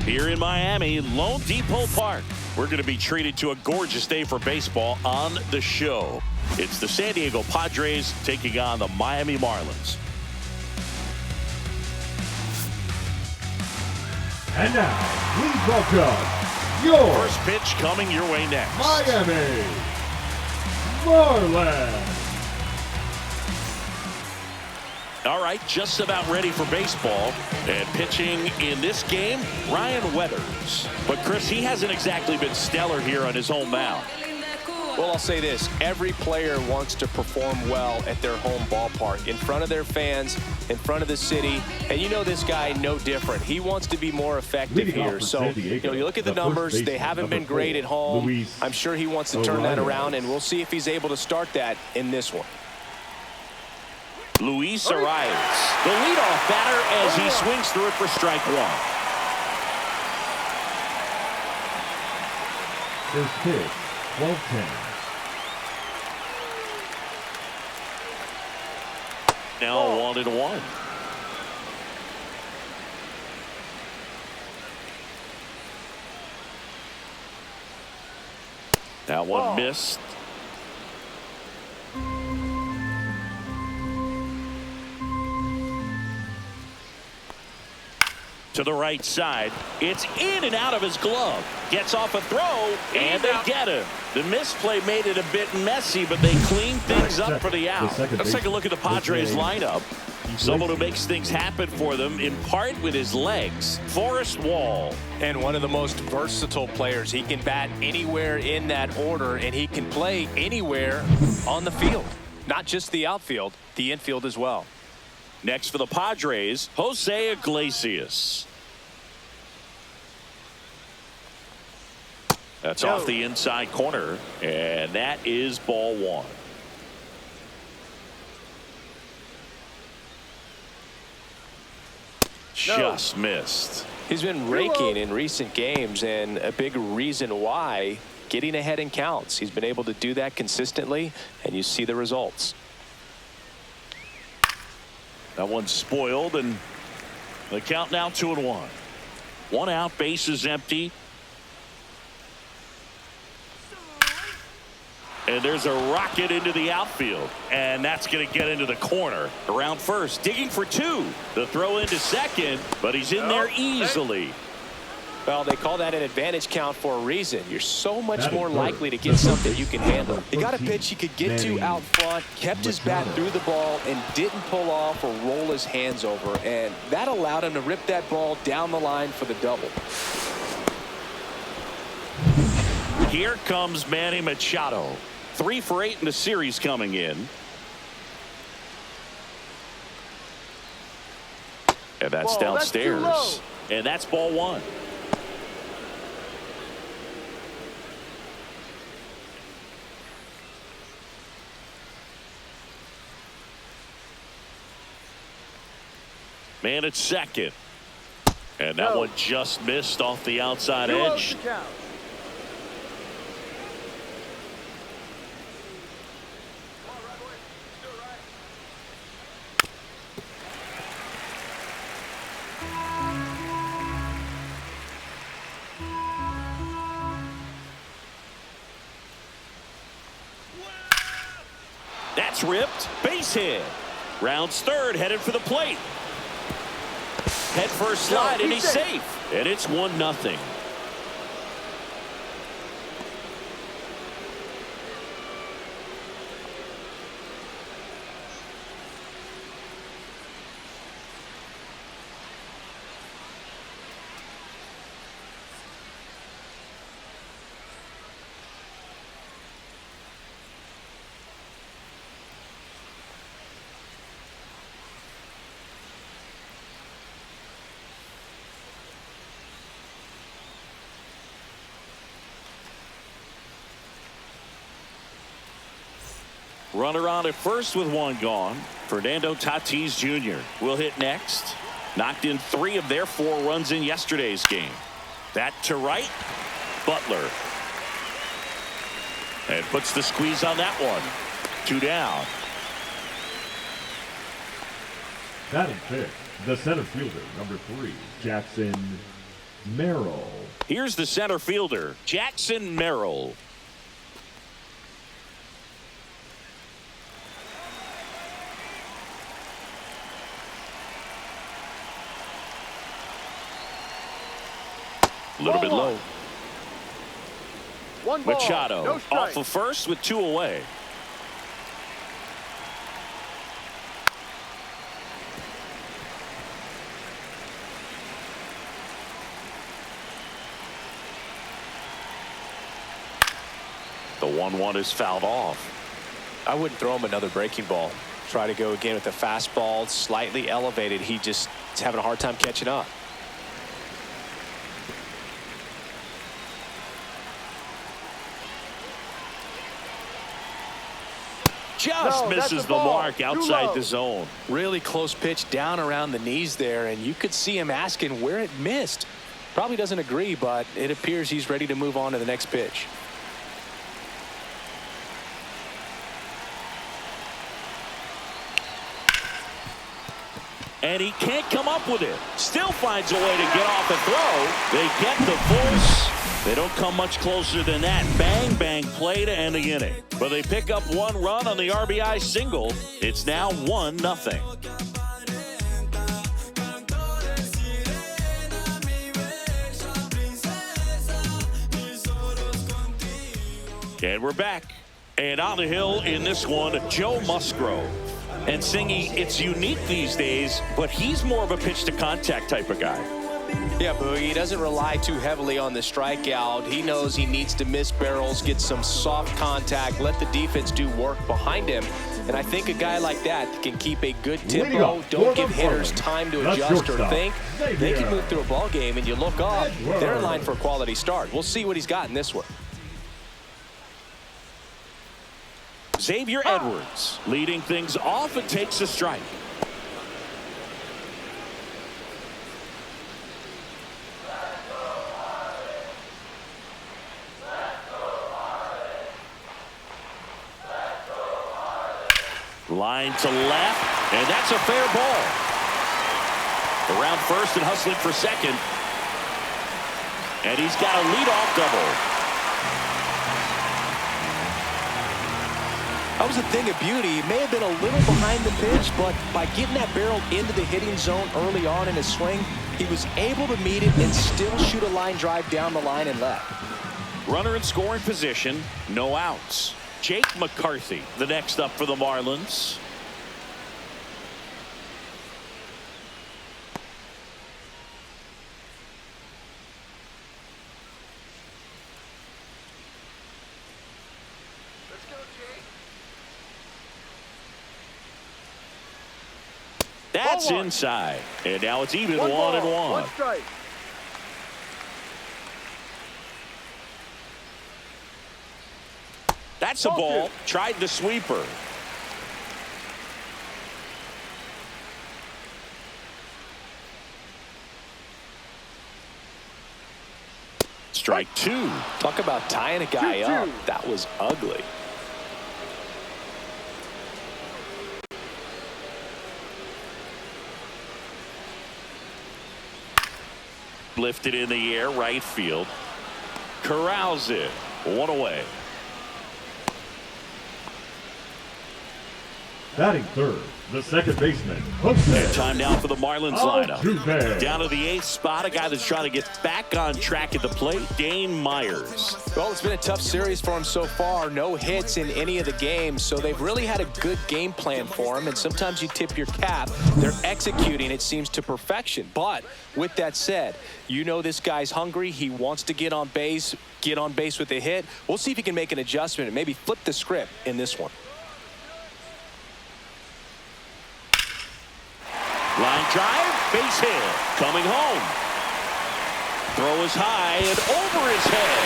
Here in Miami, Lone Depot Park. We're going to be treated to a gorgeous day for baseball on the show. It's the San Diego Padres taking on the Miami Marlins. And now, please welcome your first pitch coming your way next. Miami Marlins. All right, just about ready for baseball. And pitching in this game, Ryan Weathers. But, Chris, he hasn't exactly been stellar here on his home mound. Well, I'll say this. Every player wants to perform well at their home ballpark, in front of their fans, in front of the city. And you know this guy no different. He wants to be more effective here. So, you look at the numbers. They haven't been great at home. I'm sure he wants to turn that around, and we'll see if he's able to start that in this one. Luis Arias, the leadoff batter as he swings through it for strike one. First pitch, 12-10. Now 1-1. That one missed. To the right side. It's in and out of his glove. Gets off a throw, and they get him. The misplay made it a bit messy, but they clean things up for the out. Let's take a look at the Padres lineup. Someone who makes things happen for them, in part with his legs. Forrest Wall. And one of the most versatile players. He can bat anywhere in that order, and he can play anywhere on the field. Not just the outfield, the infield as well. Next for the Padres, Jose Iglesias. That's off the inside corner, and that is ball one. Just missed. He's been raking in recent games, and a big reason why, getting ahead in counts. He's been able to do that consistently, and you see the results. That one's spoiled, and the count now 2-1. One out, base is empty. And there's a rocket into the outfield, and that's going to get into the corner. Around first, digging for two. The throw into second, but he's in there easily. Well, they call that an advantage count for a reason. You're so much more likely to get something you can handle. He got a pitch he could get to out front, kept his bat through the ball, and didn't pull off or roll his hands over. And that allowed him to rip that ball down the line for the double. Here comes Manny Machado. 3 for 8 in the series coming in. And that's downstairs. And that's ball one. Man at second. And that one just missed off the outside edge. That's ripped. Base hit. Rounds third, headed for the plate. Head first slide, and he's safe. And it's 1-0. Runner on at first with one gone. Fernando Tatis Jr. will hit next. Knocked in 3 of their 4 runs in yesterday's game. That to right. Butler. And puts the squeeze on that one. 2 down. Batting fifth, the center fielder, number 3, Jackson Merrill. Here's the center fielder, Jackson Merrill. A little bit low. Machado off of first with 2 away. The 1-1 is fouled off. I wouldn't throw him another breaking ball. Try to go again with the fastball, slightly elevated. He just is having a hard time catching up. Just misses the mark outside the zone. Really close pitch down around the knees there, and you could see him asking where it missed. Probably doesn't agree, but it appears he's ready to move on to the next pitch. And he can't come up with it. Still finds a way to get off the throw. They get the force. They don't come much closer than that. Bang, bang play to end the inning. But they pick up 1 run on the RBI single. It's now 1-0. And we're back. And on the hill in this one, Joe Musgrove. And Singy, it's unique these days, but he's more of a pitch-to-contact type of guy. Yeah, Boogie, he doesn't rely too heavily on the strikeout. He knows he needs to miss barrels, get some soft contact, let the defense do work behind him. And I think a guy like that can keep a good tempo, don't give hitters time to adjust or think. They can move through a ball game, and you look up, they're in line for a quality start. We'll see what he's got in this one. Xavier Edwards leading things off and takes a strike. Line to left, and that's a fair ball. Around first and hustling for second. And he's got a leadoff double. That was a thing of beauty. He may have been a little behind the pitch, but by getting that barrel into the hitting zone early on in his swing, he was able to meet it and still shoot a line drive down the line and left. Runner in scoring position, no outs. Jake McCarthy, the next up for the Marlins. That's inside. And now it's even 1-1. One strike. That's a ball. Tried the sweeper. Strike 2. Talk about tying a guy up. That was ugly. Lifted in the air, right field. Corrals it. 1 away. Batting third, the second baseman, Jose. Time now for the Marlins lineup. Altuve. Down to the 8th spot, a guy that's trying to get back on track at the plate, Dane Myers. Well, it's been a tough series for him so far. No hits in any of the games, so they've really had a good game plan for him, and sometimes you tip your cap. They're executing, it seems, to perfection. But with that said, you know this guy's hungry. He wants to get on base with a hit. We'll see if he can make an adjustment and maybe flip the script in this one. Line drive, base hit, coming home. Throw is high and over his head.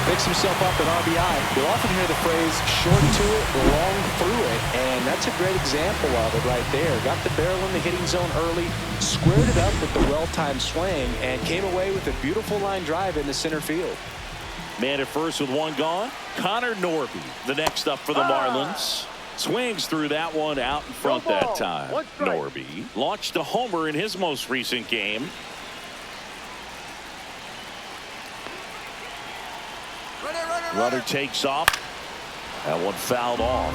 Picks himself up at RBI. You'll often hear the phrase short to it, long through it, and that's a great example of it right there. Got the barrel in the hitting zone early, squared it up with the well-timed swing, and came away with a beautiful line drive in the center field. Man at first with 1 gone. Connor Norby, the next up for the Marlins. Swings through that one out in front that time. Norby launched a homer in his most recent game. Runner takes off. That one fouled off.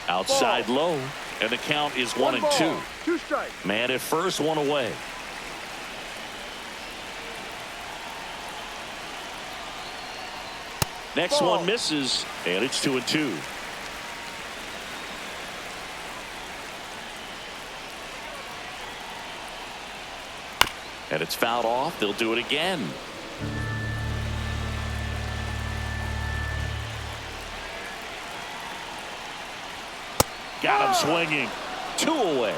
Outside low, and the count is 1-2. 2 strikes. Man at first, one away. Next one misses, and it's 2-2. And it's fouled off. They'll do it again. Got him swinging. 2 away.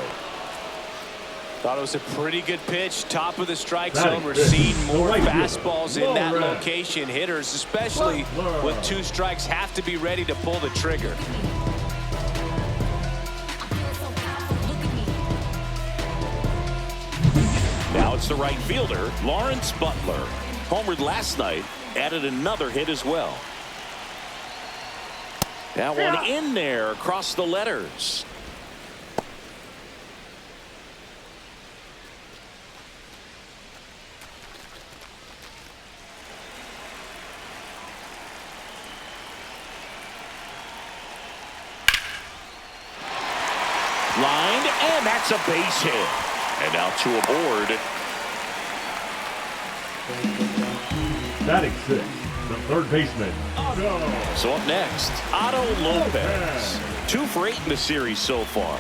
Thought it was a pretty good pitch. Top of the strike zone. We're seeing more fastballs in that location. Hitters, especially with 2 strikes, have to be ready to pull the trigger. Now it's the right fielder, Lawrence Butler. Homered last night, added another hit as well. That one in there across the letters. Lined, and that's a base hit. And now 2 aboard. Batting 6, the third baseman, Otto. So up next, Otto Lopez. 2 for 8 in the series so far.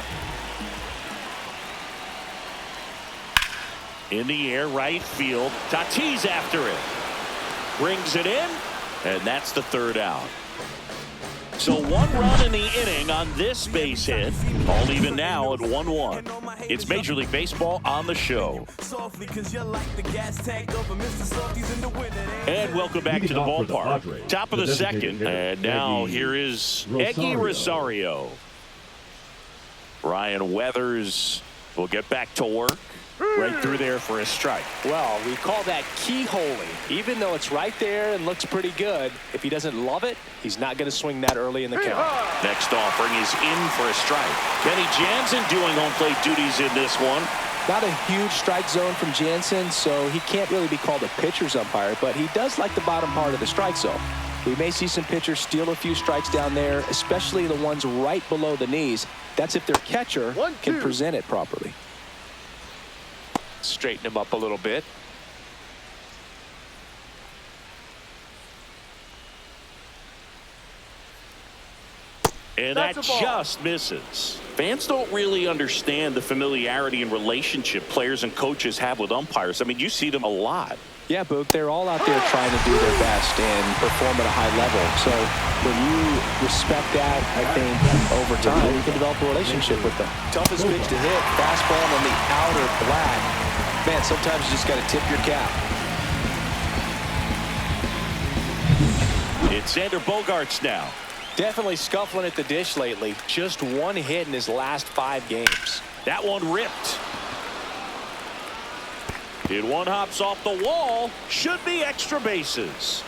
In the air, right field. Tatis after it. Brings it in, and that's the 3rd out. So 1 run in the inning on this base hit. All even now at 1-1. It's Major League Baseball on the show. And welcome back to the ballpark. Top of the second. And now here is Eggy Rosario. Brian Weathers will get back to work. Right through there for a strike. Well, we call that keyholing. Even though it's right there and looks pretty good, if he doesn't love it, he's not going to swing that early in the count. Next offering is in for a strike. Kenny Jansen doing home plate duties in this one. Not a huge strike zone from Jansen, so he can't really be called a pitcher's umpire, but he does like the bottom part of the strike zone. We may see some pitchers steal a few strikes down there, especially the ones right below the knees. That's if their catcher can present it properly. Straighten him up a little bit. And that just misses. Fans don't really understand the familiarity and relationship players and coaches have with umpires. I mean, you see them a lot. Yeah, Boog, they're all out there trying to do their best and perform at a high level. So when you respect that, I think over time you can develop a relationship with them. Toughest pitch to hit, fastball on the outer black. Man, sometimes you just got to tip your cap. It's Xander Bogaerts now. Definitely scuffling at the dish lately. Just 1 hit in his last 5 games. That one ripped. Hit 1 hops off the wall. Should be extra bases.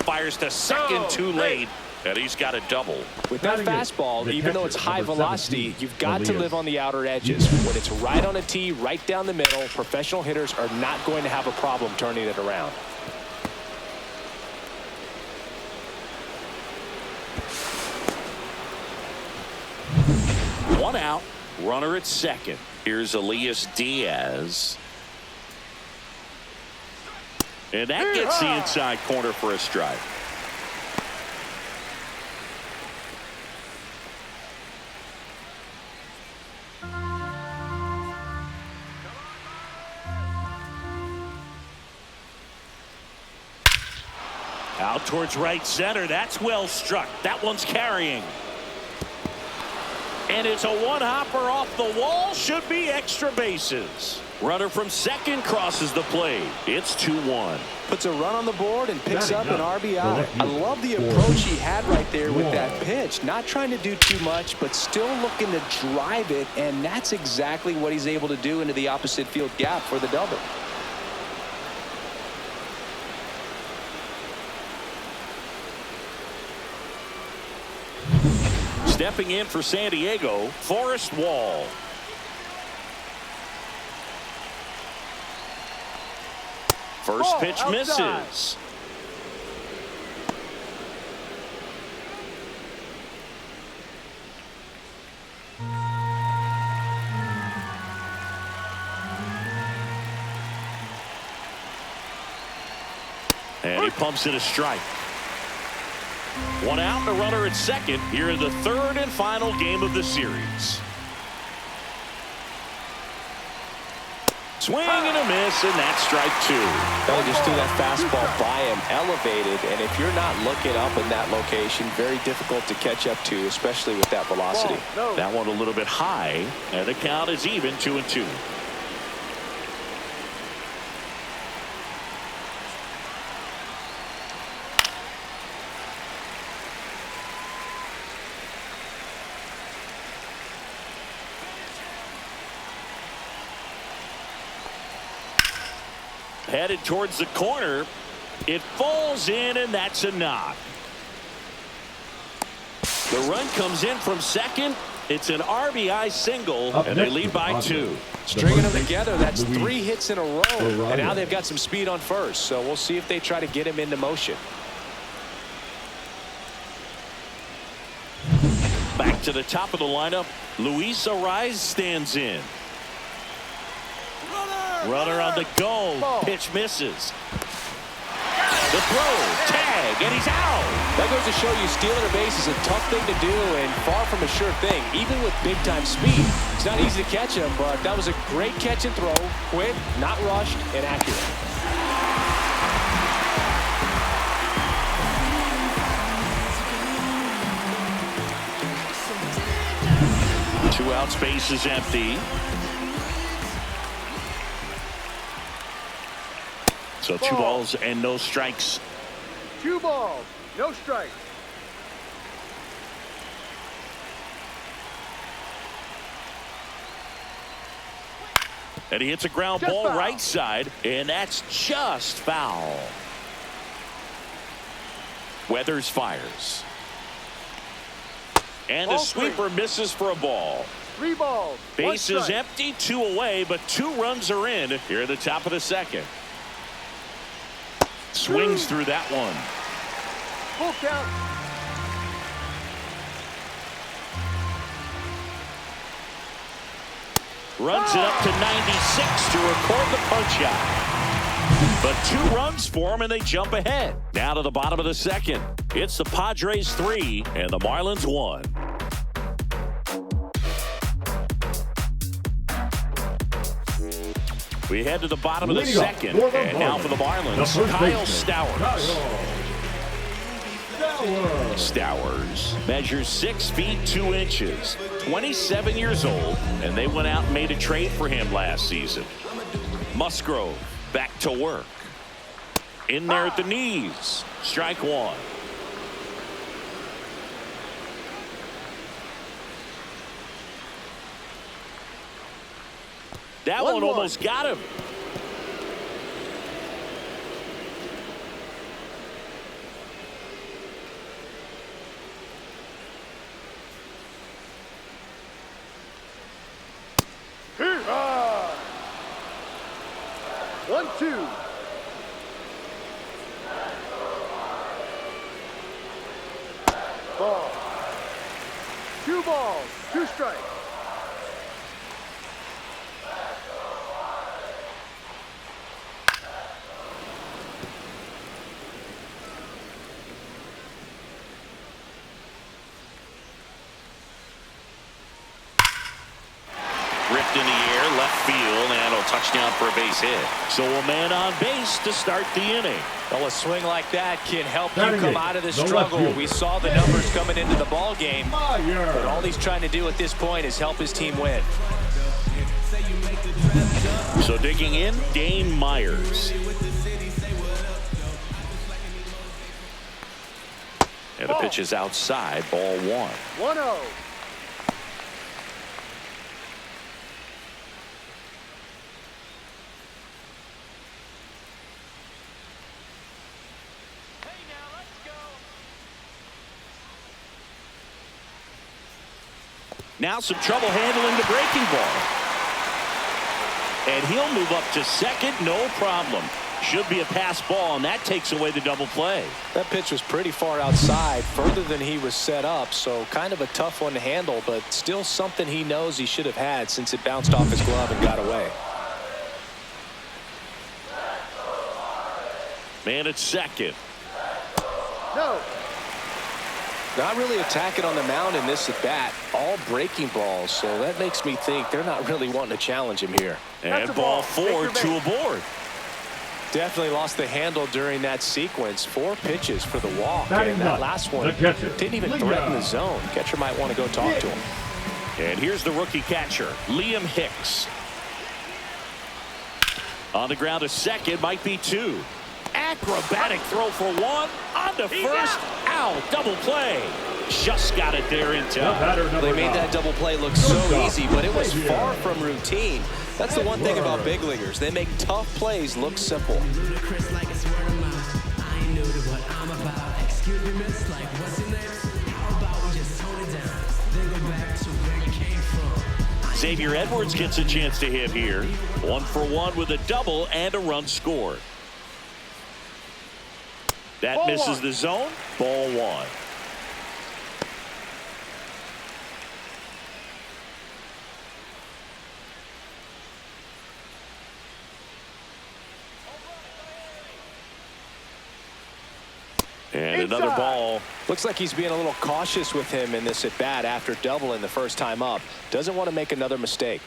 Fires to second too late. And he's got a double. With that fastball, even though it's high velocity, you've got to live on the outer edges. When it's right on a tee, right down the middle, professional hitters are not going to have a problem turning it around. One out, runner at second. Here's Elias Diaz. And that gets the inside corner for a strike. Out towards right center. That's well struck. That one's carrying. And it's a 1-hopper off the wall. Should be extra bases. Runner from second crosses the plate. It's 2-1. Puts a run on the board and picks up an RBI. I love the approach he had right there with that pitch. Not trying to do too much, but still looking to drive it. And that's exactly what he's able to do into the opposite field gap for the double. Stepping in for San Diego, Forrest Wall. First pitch misses. And he pumps it a strike. One out, the runner at second here in the third and final game of the series. Swing and a miss, and that's strike two. They just threw that fastball by him, elevated, and if you're not looking up in that location, very difficult to catch up to, especially with that velocity. That one a little bit high, and the count is even 2-2. Headed towards the corner. It falls in, and that's a knock. The run comes in from second. It's an RBI single, and they lead by 2. Stringing them together, that's 3 hits in a row. And now they've got some speed on first, so we'll see if they try to get him into motion. Back to the top of the lineup. Luis Arraez stands in. Runner on the go. Pitch misses. The throw, tag, and he's out. That goes to show you stealing a base is a tough thing to do and far from a sure thing, even with big-time speed. It's not easy to catch him, but that was a great catch and throw. Quick, not rushed, and accurate. Two outs, base is empty. So 2 balls and no strikes. 2 balls, no strikes. And he hits a ground ball right side, and that's just foul. Weathers fires. And the sweeper misses for a ball. 3 balls. Base is empty, 2 away, but 2 runs are in here at the top of the second. Swings through that one. Full count. Runs it up to 96 to record the punch out. But 2 runs for him, and they jump ahead. Now to the bottom of the second. It's the Padres 3 and the Marlins 1. We head to the bottom of the second, and now for the Marlins, Kyle Stowers. Stowers measures 6 feet 2 inches, 27 years old, and they went out and made a trade for him last season. Musgrove back to work. In there at the knees. Strike 1. That one almost got him. Here. 1-2. Ball. 2 balls, 2 strikes. Ripped in the air, left field, and a touchdown for a base hit. So a man on base to start the inning. Well, a swing like that can help you come out of the struggle. We saw the numbers coming into the ball game, but all he's trying to do at this point is help his team win. So digging in, Dane Myers. And the pitch is outside, ball 1. 1-0. Now some trouble handling the breaking ball. And he'll move up to second, no problem. Should be a pass ball, and that takes away the double play. That pitch was pretty far outside, further than he was set up, so kind of a tough one to handle, but still something he knows he should have had since it bounced off his glove and got away. Man at second. No. Not really attacking on the mound in this at bat. All breaking balls, so that makes me think they're not really wanting to challenge him here. And ball 4, 2 aboard. Definitely lost the handle during that sequence. 4 pitches for the walk, Batting and that up, last one the catcher, didn't even Liam. threaten the zone. Catcher might want to go talk to him. And here's the rookie catcher, Liam Hicks. On the ground, a second, might be 2. Acrobatic throw for 1. On to first. Out. Double play. Just got it there in time. They made that double play look so easy, but it was far from routine. That's the one thing about big leaguers. They make tough plays look simple. Xavier Edwards gets a chance to hit here. 1 for 1 with a double and a run scored. That Ball misses 1. the zone. Ball 1. And Inside. another ball. Looks like he's being a little cautious with him in this at bat after doubling the first time up. Doesn't want to make another mistake.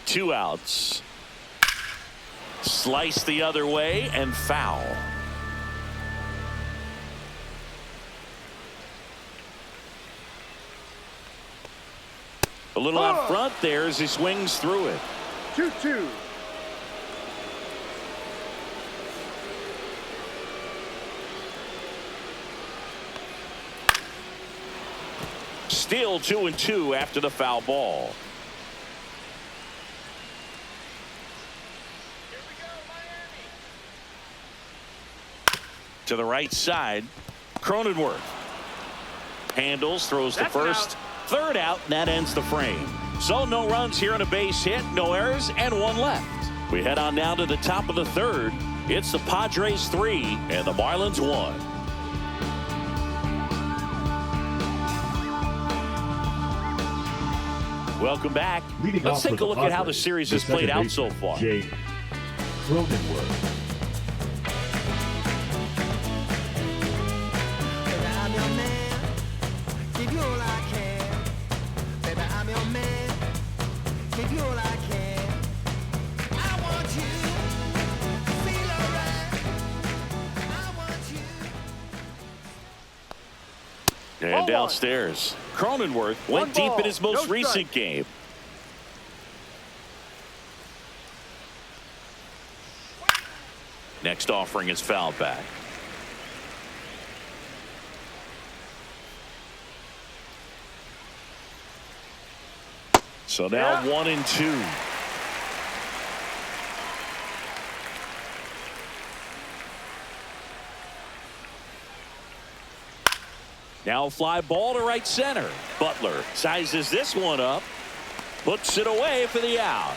Two outs. Slice the other way and foul. A little out front there as he swings through it. 2-2. Still 2-2 after the foul ball. To the right side, Cronenworth handles, throws the first, third out, and that ends the frame. So no runs here on a base hit, no errors, and 1 left. We head on now to the top of the third. It's the Padres 3 and the Marlins 1. Welcome back. Let's take a look at how the series has played out so far. Jake Cronenworth. And downstairs, Cronenworth went deep in his most recent game. Next offering is fouled back. So now 1-2. Now fly ball to right center. Butler sizes this one up, puts it away for the out.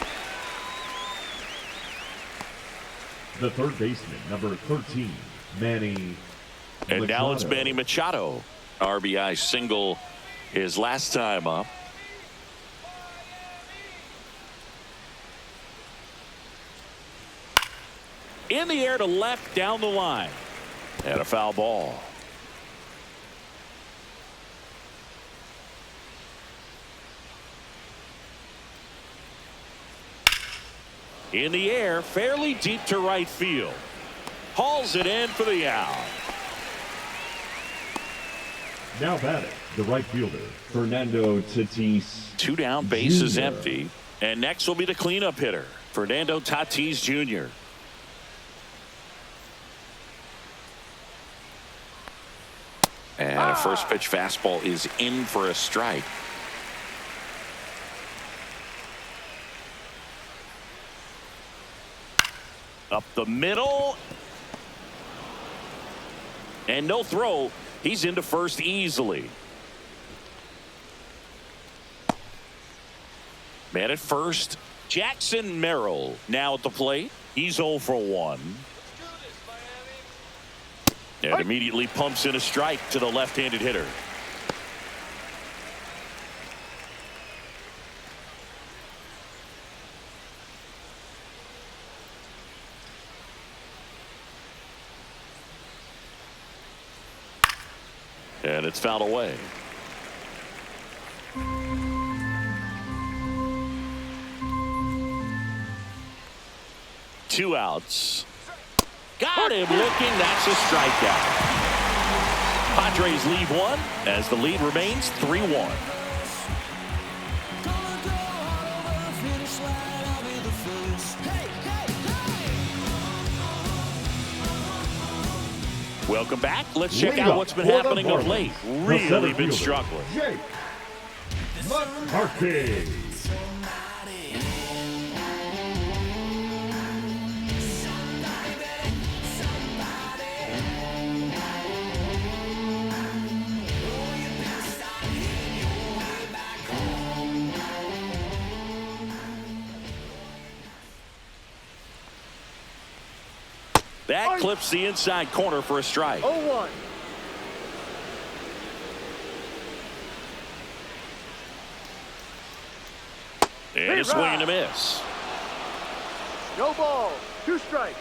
The third baseman, number 13, Manny And Machado. now it's Manny Machado. RBI single his last time up. In the air to left down the line. And a foul ball. In the air, fairly deep to right field. Hauls it in for the out. Now batting, the right fielder, Fernando Tatis. 2 down, base is Jr. empty. And next will be the cleanup hitter, Fernando Tatis Jr. And a first pitch fastball is in for a strike. Up the middle. And no throw. He's into first easily. Man at first, Jackson Merrill now at the plate. He's 0 for 1. And immediately pumps in a strike to the left-handed hitter. And it's fouled away. Two outs. Got him looking. That's a strikeout. Padres lead one as the lead remains 3-1. Welcome back. Let's check out what's been happening of late. Really been struggling. McCarthy. That clips the inside corner for a strike. 0-1. And a swing and a miss. No ball. 2 strikes.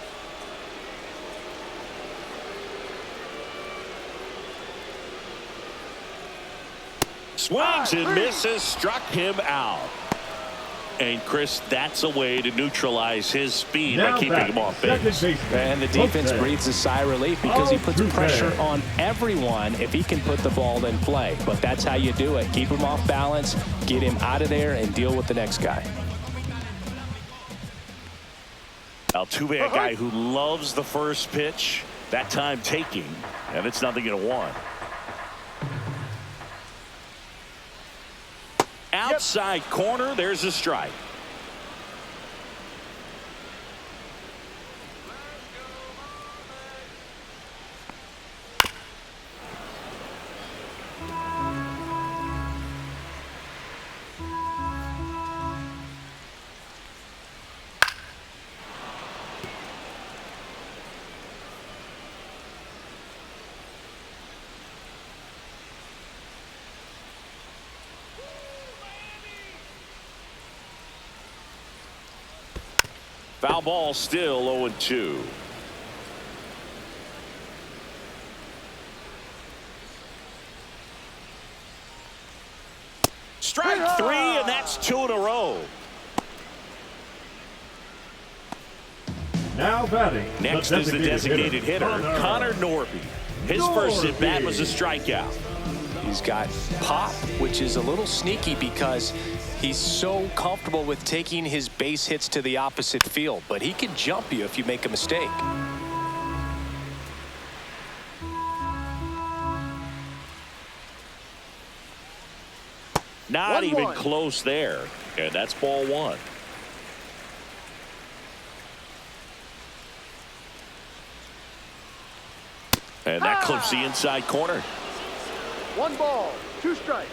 Swings and misses. Struck him out. And Chris, that's a way to neutralize his speed by keeping him off base. And the defense breathes a sigh of relief because he puts pressure on everyone if he can put the ball in play. But that's how you do it. Keep him off balance, get him out of there, and deal with the next guy. Altuve, a guy who loves the first pitch, that time taking, and it's 0-1. Outside corner, there's a strike. Foul ball, still 0-2. Strike 3, and that's 2 in a row. Now batting. Next is the designated hitter, Connor Norby. His first at bat was a strikeout. He's got pop, which is a little sneaky because he's so comfortable with taking his base hits to the opposite field, but he can jump you if you make a mistake. Not even close there, and that's ball 1. And that clips the inside corner. 1 ball, 2 strikes.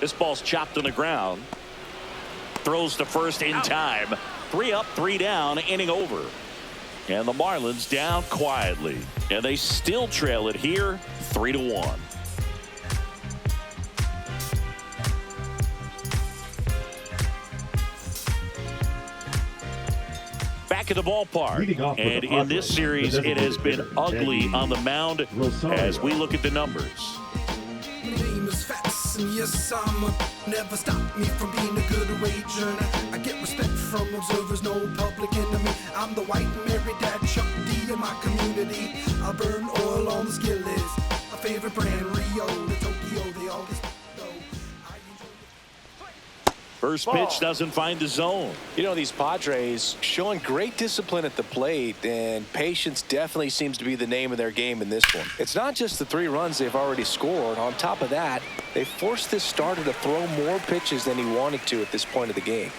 This ball's chopped on the ground. Throws to first in time. 3 up, 3 down, inning over. And the Marlins down quietly. And they still trail it here, 3-1. Back at the ballpark. And in this series, it has been ugly on the mound as we look at the numbers. Yes, never stop me from being a good wager. I get respect from observers, no public enemy. I'm the white Mary Dad Chuck D in my community. I burn oil on the skillet. My favorite brand, Rio, the Tokyo, they all get First pitch doesn't find the zone. You know, these Padres showing great discipline at the plate, and patience definitely seems to be the name of their game in this one. It's not just the 3 runs they've already scored. On top of that, they forced this starter to throw more pitches than he wanted to at this point of the game.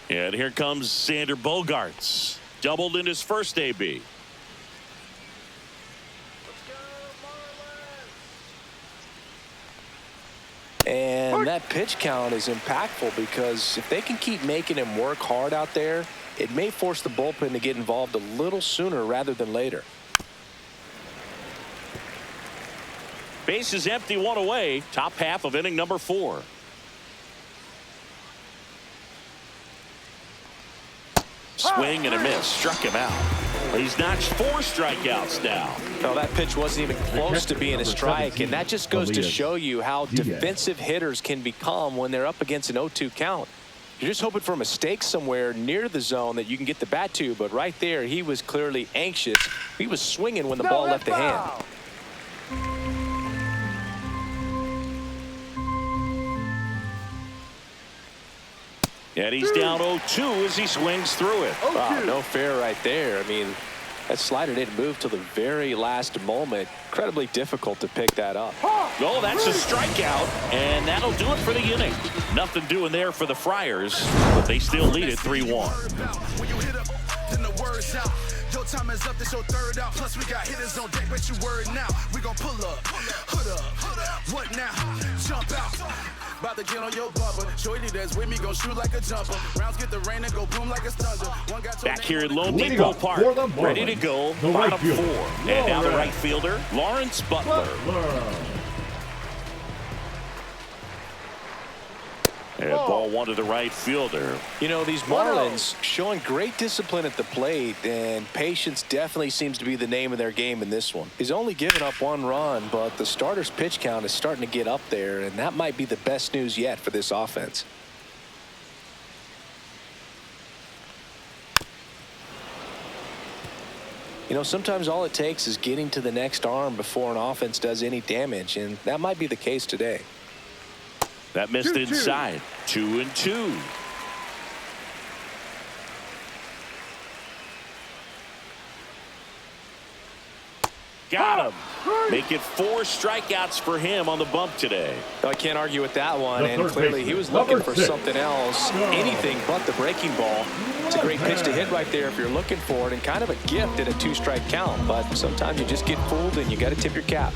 And here comes Xander Bogaerts. Doubled in his first AB. And that pitch count is impactful because if they can keep making him work hard out there, it may force the bullpen to get involved a little sooner rather than later. Base is empty, one away. Top half of inning number 4. Swing and a miss. Struck him out. He's notched 4 strikeouts now. No, that pitch wasn't even close to being a strike, and that just goes to show you how defensive hitters can become when they're up against an 0-2 count. You're just hoping for a mistake somewhere near the zone that you can get the bat to, but right there, he was clearly anxious. He was swinging when the ball left the hand. And he's down 0-2 as he swings through it. Wow, no fair right there. I mean, that slider didn't move till the very last moment. Incredibly difficult to pick that up. Oh, that's a strikeout, and that'll do it for the inning. Nothing doing there for the Friars, but they still lead it 3-1. Your time is up, this your third out. Plus we got hitters on deck, bet you word now. We gon' pull up, hood up, what now? Jump out, about to get on your bumper. Shorty that's with me, gon' shoot like a jumper. Rounds get the rain and go boom like a thunder. One got back here at Lone Depot Park, ready to go, bottom 4. And now the right fielder, Lawrence Butler. And ball 1 to the right fielder. You know, these Marlins showing great discipline at the plate, and patience definitely seems to be the name of their game in this one. He's only given up 1 run, but the starter's pitch count is starting to get up there, and that might be the best news yet for this offense. You know, sometimes all it takes is getting to the next arm before an offense does any damage, and that might be the case today. That missed inside. 2-2. Got him. Make it 4 strikeouts for him on the bump today. I can't argue with that one, and clearly he was looking for something else, anything but the breaking ball. It's a great pitch to hit right there if you're looking for it, and kind of a gift at a 2-strike count, but sometimes you just get fooled and you got to tip your cap.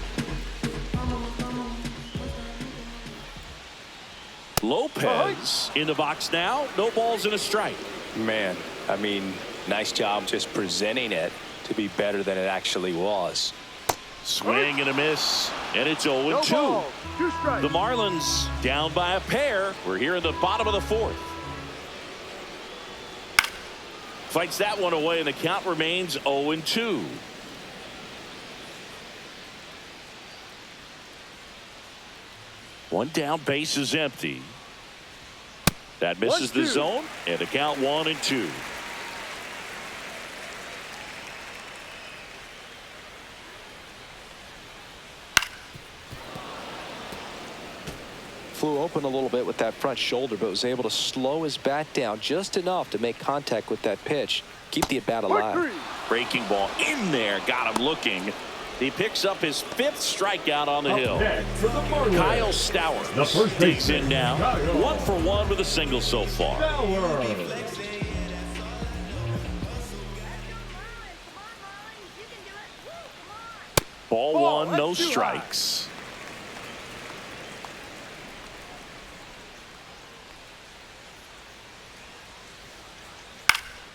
Lopez in the box now. No balls and a strike. Man, I mean, nice job just presenting it to be better than it actually was. Swing and a miss, and it's 0-2. The Marlins down by a pair. We're here in the bottom of the 4th. Fights that one away, and the count remains 0-2. One down, base is empty. That misses the zone, and the count 1-2. Flew open a little bit with that front shoulder, but was able to slow his bat down just enough to make contact with that pitch. Keep the at-bat alive. Breaking ball in there, got him looking. He picks up his 5th strikeout on the hill. Kyle Stowers digs in now. 1 for 1 with a single so far. Ball 1, no strikes.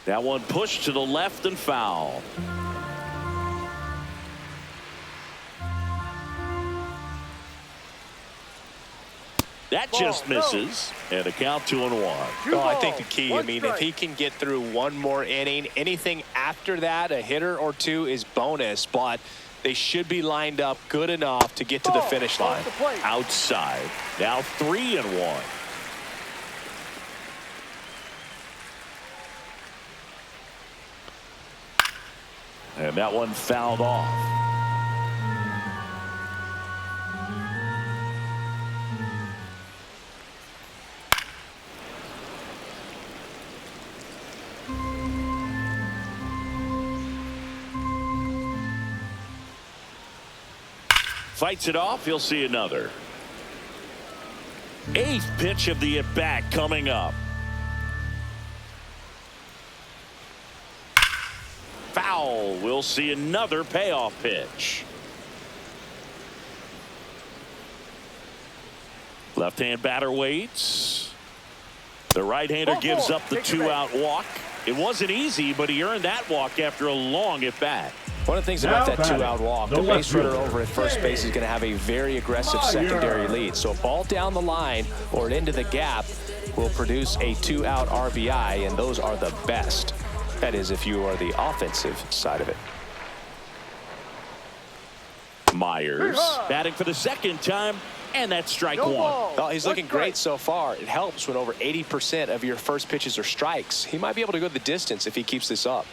That one pushed to the left and foul. That just misses, and a count 2-1. Oh, I think the key, I mean, if he can get through 1 more inning, anything after that, a hitter or 2 is bonus, but they should be lined up good enough to get to the finish line. Outside, now 3-1. And that one fouled off. Fights it off. He'll see another. 8th pitch of the at-bat coming up. Foul. We'll see another payoff pitch. Left-hand batter waits. The right-hander gives up the 2-out walk. It wasn't easy, but he earned that walk after a long at-bat. One of the things about that 2-out walk, the base runner over at first base is going to have a very aggressive secondary lead. So a ball down the line or into the gap will produce a 2-out RBI, and those are the best. That is, if you are the offensive side of it. Myers batting for the second time, and that's strike one. Well, he's looking great so far. It helps when over 80% of your first pitches are strikes. He might be able to go the distance if he keeps this up.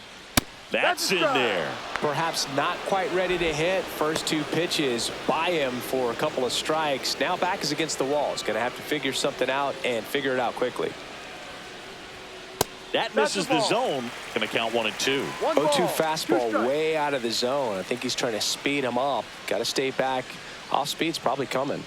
That's in there. Perhaps not quite ready to hit. First 2 pitches by him for a couple of strikes. Now back is against the wall. He's going to have to figure something out and figure it out quickly. That misses the zone. Going to count 1-2. 0-2 fastball way out of the zone. I think he's trying to speed him up. Got to stay back. Off speed's probably coming.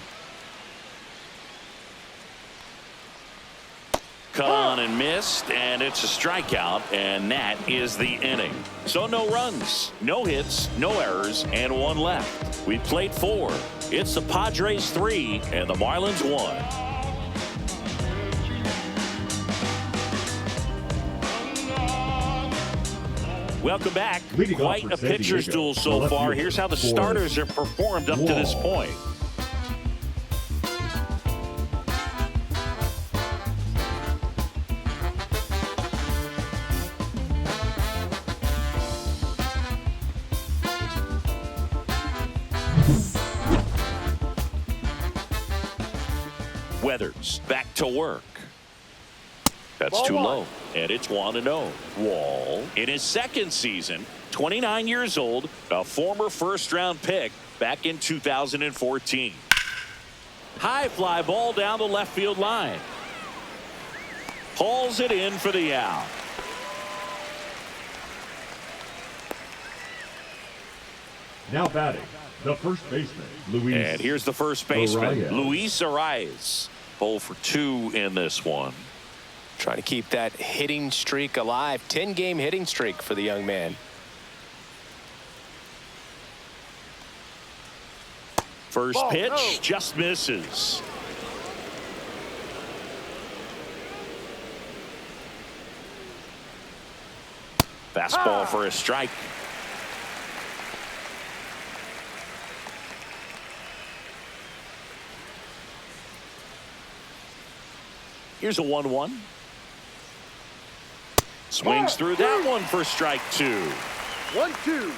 Cut on and missed, and it's a strikeout, and that is the inning. So no runs, no hits, no errors, and 1 left. We played 4. It's the Padres 3 and the Marlins 1. Welcome back. Quite a pitcher's duel so far. Here's how the starters have performed up to this point. Weathers back to work. That's too low, and it's 1-0. Wall in his second season, 29 years old, a former first-round pick back in 2014. High fly ball down the left field line. Hauls it in for the out. Now batting, the first baseman, Luis. And here's the first baseman, Arias. Luis Arias. 0 for 2 in this one. Trying to keep that hitting streak alive. 10-game hitting streak for the young man. First pitch just misses. Fastball for a strike. Here's a 1-1. Swings through that one for strike 2. 1-2.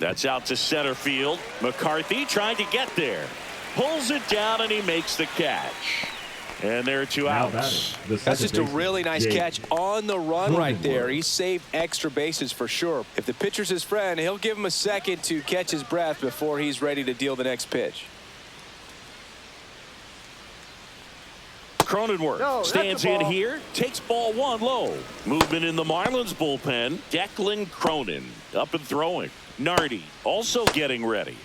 That's out to center field. McCarthy trying to get there. Pulls it down and he makes the catch. And there are 2 outs. That's just a really nice catch on the run right there. He saved extra bases for sure. If the pitcher's his friend, he'll give him a second to catch his breath before he's ready to deal the next pitch. Cronenworth stands in here, takes ball 1 low. Movement in the Marlins bullpen. Declan Cronin up and throwing. Nardi also getting ready.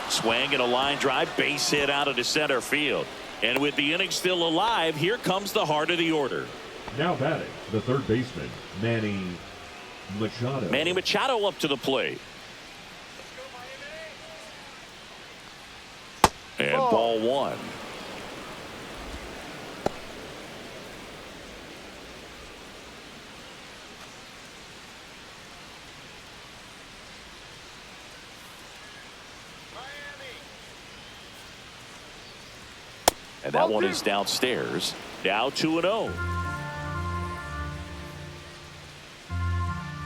Swing and a line drive, base hit out into center field. And with the inning still alive, here comes the heart of the order. Now batting, the third baseman, Manny Machado. Manny Machado up to the plate. And ball 1. And that one is downstairs. Now 2-0.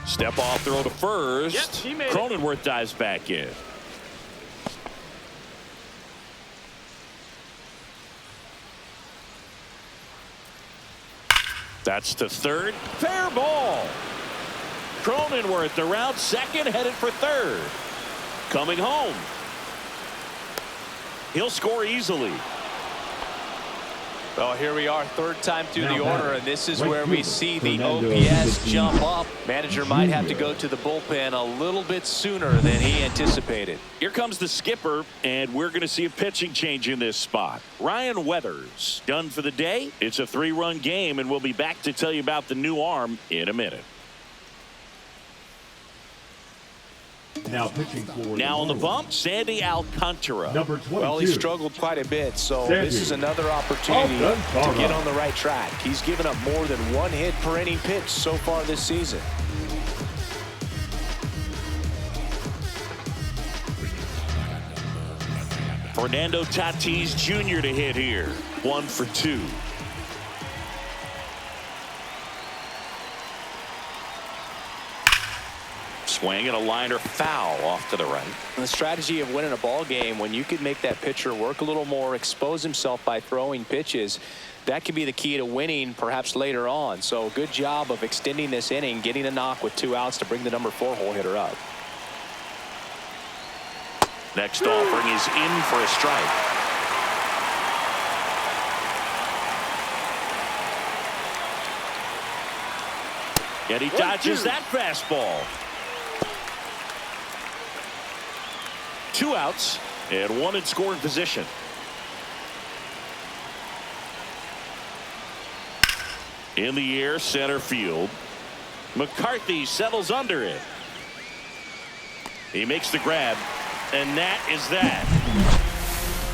Step off throw to first. Cronenworth dives back in. That's to third. Fair ball. Cronenworth around second, headed for third. Coming home. He'll score easily. Well, here we are, third time through the order, and this is where we see the Fernando OPS Tatis jump up. Manager might have to go to the bullpen a little bit sooner than he anticipated. Here comes the skipper, and we're going to see a pitching change in this spot. Ryan Weathers done for the day. It's a 3-run game, and we'll be back to tell you about the new arm in a minute. Now pitching for Now on the bump, Sandy Alcantara. number 22. Well, he struggled quite a bit, so Sandy this is another opportunity Alcantara. to get on the right track. He's given up more than 1 hit per inning pitch so far this season. Fernando Tatis Jr. to hit here. 1 for 2. Swing and a liner foul off to the right. The strategy of winning a ball game, when you could make that pitcher work a little more, expose himself by throwing pitches, that could be the key to winning perhaps later on. So good job of extending this inning, getting a knock with 2 outs to bring the number 4 hole hitter up. Next offering is in for a strike. And he dodges that fastball. 2 outs and 1 in scoring position. In the air, center field. McCarthy settles under it. He makes the grab, and that is that.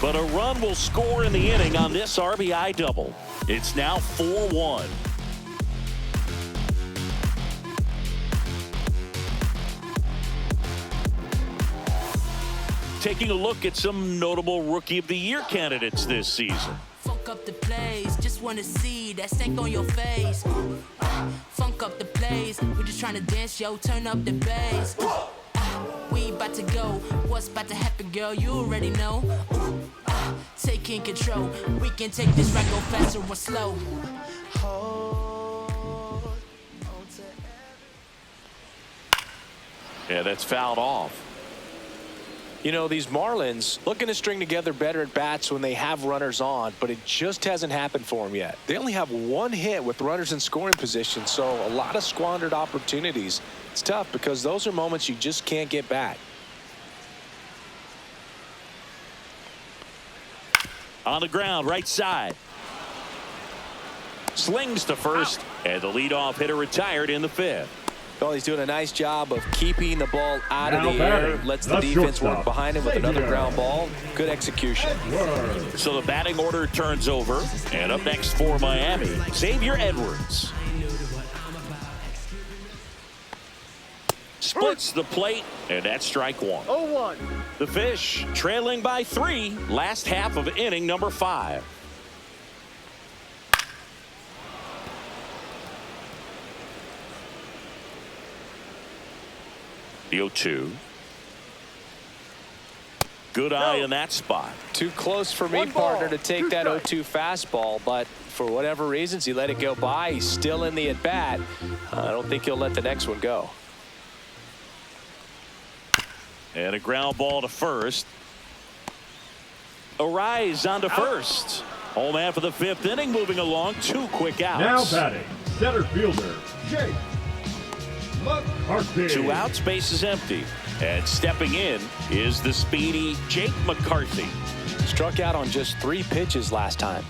But a run will score in the inning on this RBI double. It's now 4-1. Taking a look at some notable Rookie of the Year candidates this season. Funk up the plays, just wanna see that stank on your face. Funk up the plays, we just trying to dance, yo, turn up the bass. We about to go, what's about to happen, girl, you already know. Taking control, we can take this right, go faster or slow. Yeah, that's fouled off. You know, these Marlins looking to string together better at bats when they have runners on, but it just hasn't happened for them yet. They only have 1 hit with runners in scoring position, so a lot of squandered opportunities. It's tough because those are moments you just can't get back. On the ground, right side. Slings to first, and the leadoff hitter retired in the 5th. Well, he's doing a nice job of keeping the ball out Now of the air. batting, Lets the the defense shortstop, work behind him with another Xavier. ground ball. Good execution. So the batting order turns over, and up next for Miami, Xavier Edwards. Splits the plate, and that's strike 1. 0-1. The Fish trailing by 3, last half of inning number 5. The 0-2. Good eye in that spot. Too close for me, 1 ball, partner, to take 2 that strikes. 0-2 fastball, but for whatever reasons, he let it go by. He's still in the at-bat. I don't think he'll let the next one go. And a ground ball to first. Arise on to first. Home half of the 5th inning, moving along. 2 quick Now outs. batting, center fielder, Jake McCarthy. 2 outs, base is empty. And stepping in is the speedy Jake McCarthy. Struck out on just 3 pitches last time.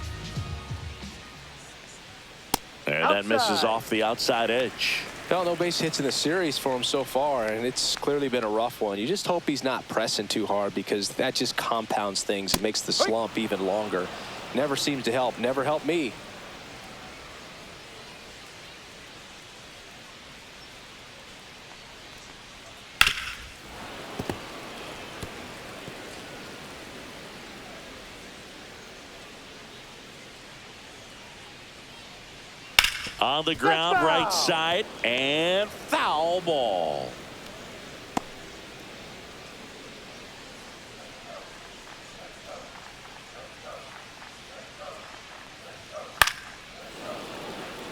And that misses off the outside edge. Well, no base hits in the series for him so far, and it's clearly been a rough one. You just hope he's not pressing too hard because that just compounds things. It makes the slump even longer. Never seems to help. Never helped me. On the ground, right side, and foul ball.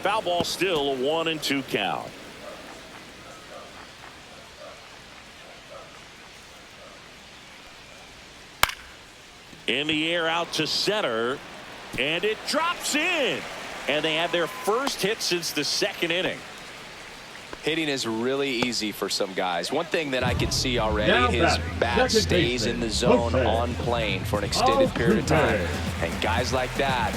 Foul ball, still a 1-2 count. In the air, out to center. And it drops in. And they have their first hit since the second inning. Hitting is really easy for some guys. One thing that I can see already, his bat stays in the zone on plane for an extended period of time. And guys like that,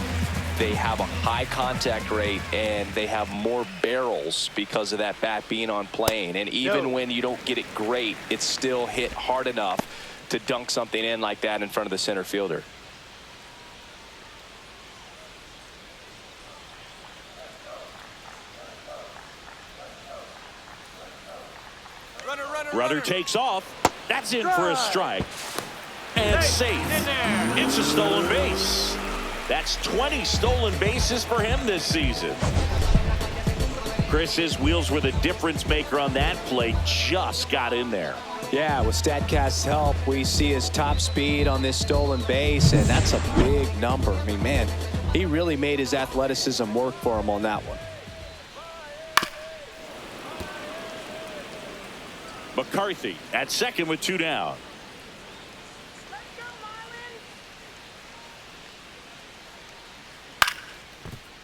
they have a high contact rate and they have more barrels because of that bat being on plane. And even when you don't get it great, it's still hit hard enough to dunk something in like that in front of the center fielder. Runner takes off. That's in for a strike. And safe. It's a stolen base. That's 20 stolen bases for him this season. Chris, his wheels were the difference maker on that play. Just got in there. Yeah, with StatCast's help, we see his top speed on this stolen base, and that's a big number. I mean, man, he really made his athleticism work for him on that one. McCarthy at second with 2 down.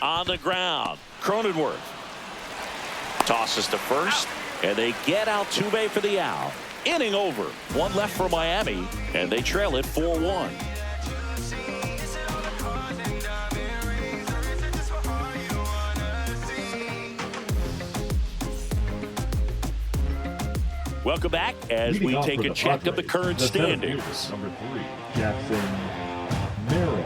On the ground, Cronenworth tosses to first, and they get Altuve for the out. Inning over. 1 left for Miami, and they trail it 4-1. Welcome back as we take a check of the current standings. Number 3, Jackson Merrill.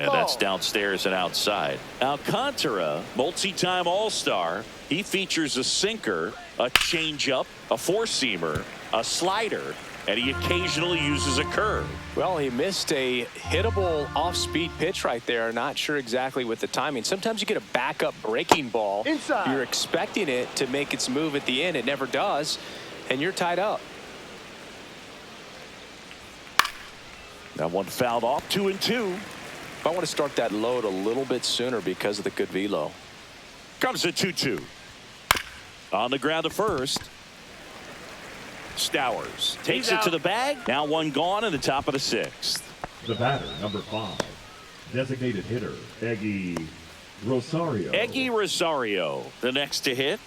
And that's downstairs and outside. Alcantara, multi-time All-Star. He features a sinker, a changeup, a four-seamer, a slider, and he occasionally uses a curve. Well, he missed a hittable off-speed pitch right there. Not sure exactly with the timing. Sometimes you get a backup breaking ball. Inside. You're expecting it to make its move at the end. It never does, and you're tied up. That one fouled off, 2-2. I want to start that load a little bit sooner because of the good velo. Comes the 2-2. On the ground to first. Stowers takes it to the bag. Now one gone in the top of the 6th. The batter, number 5, designated hitter, Eggy Rosario. Eggy Rosario, the next to hit.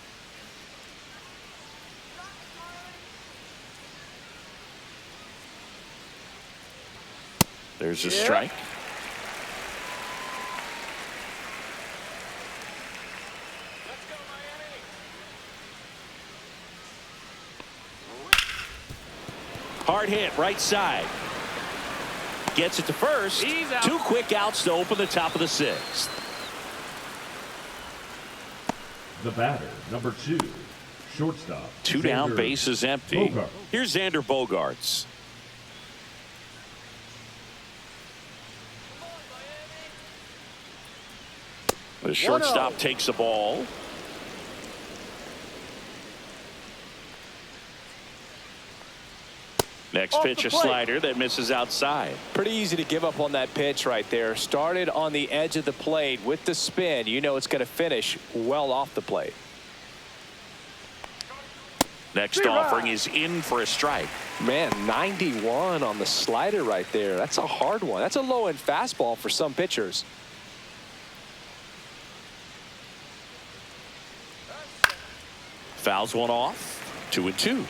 There's a strike. Hard hit, right side. Gets it to first. 2 quick outs to open the top of the 6th. The batter, number 2, shortstop. 2 down, Xander base is empty. Bogaerts. Here's Xander Bogaerts. The shortstop takes the ball. Next pitch, a slider that misses outside. Pretty easy to give up on that pitch right there. Started on the edge of the plate with the spin. You know it's going to finish well off the plate. Next offering is in for a strike. Man, 91 on the slider right there. That's a hard one. That's a low-end fastball for some pitchers. Fouls one off. 2-2.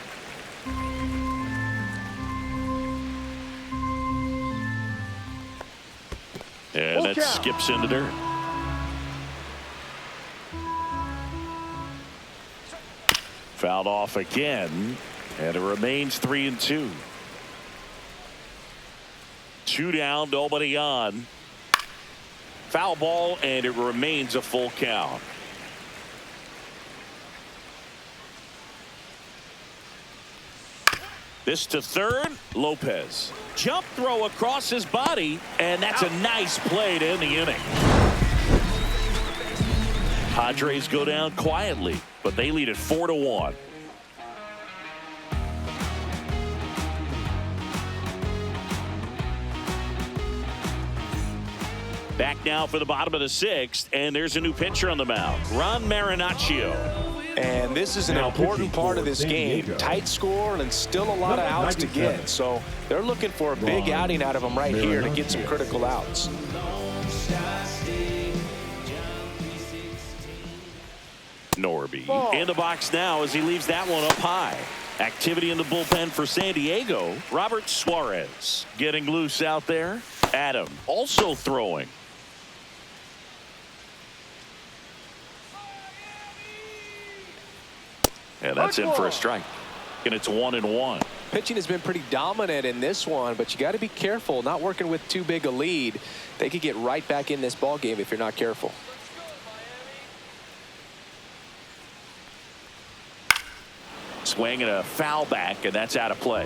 And that skips into dirt. Fouled off again, and it remains 3-2. 2 down, nobody on. Foul ball, and it remains a full count. This to third, Lopez. Jump throw across his body, and that's a nice play to end the inning. Padres go down quietly, but they lead it 4-1. Back now for the bottom of the 6th, and there's a new pitcher on the mound, Ron Marinaccio. And this is an important part of this game. Tight score and still a lot of outs to get. So they're looking for a big outing out of him right here to get some critical outs. Norby in the box now as he leaves that one up high. Activity in the bullpen for San Diego. Robert Suarez getting loose out there. Adam also throwing. And that's in for a strike. And it's 1-1. Pitching has been pretty dominant in this one, but you got to be careful. Not working with too big a lead. They could get right back in this ball game if you're not careful. Swing and a foul back, and that's out of play.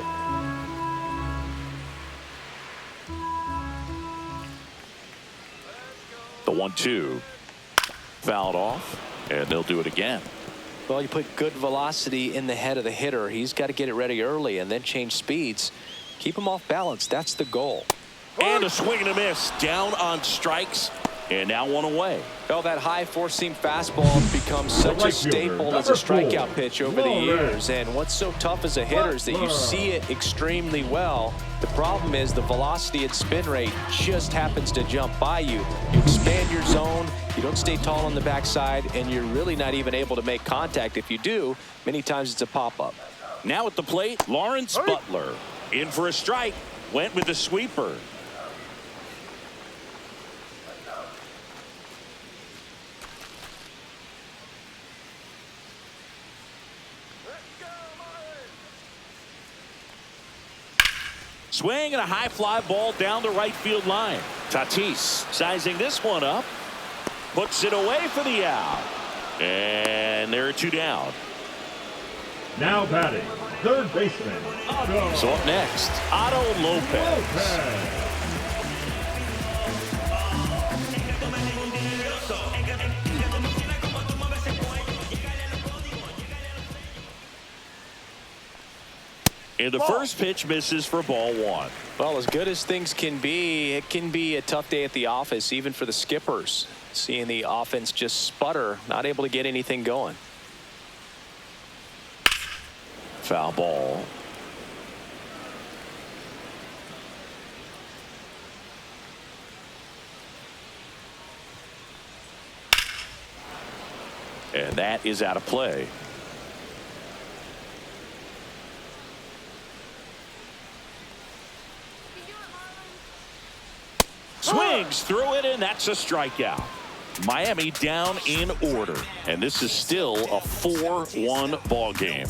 The 1-2 fouled off, and they'll do it again. Well, you put good velocity in the head of the hitter. He's got to get it ready early and then change speeds. Keep him off balance. That's the goal. And a swing and a miss. Down on strikes. And now one away. Well, that high four-seam fastball has become such a staple as a strikeout pitch over the years. And what's so tough as a hitter is that you see it extremely well. The problem is the velocity and spin rate just happens to jump by you. You expand your zone, you don't stay tall on the backside, and you're really not even able to make contact. If you do, many times it's a pop-up. Now at the plate, Lawrence Butler. In for a strike. Went with the sweeper. Swing and a high fly ball down the right field line. Tatis sizing this one up. Puts it away for the out. And there are 2 down. Now batting, third baseman, Otto. So up next, Otto Lopez. And the first pitch misses for ball 1. Well, as good as things can be, it can be a tough day at the office, even for the skippers. Seeing the offense just sputter, not able to get anything going. Foul ball. And that is out of play. Swings through it, and that's a strikeout. Miami down in order, and this is still a 4-1 ball game.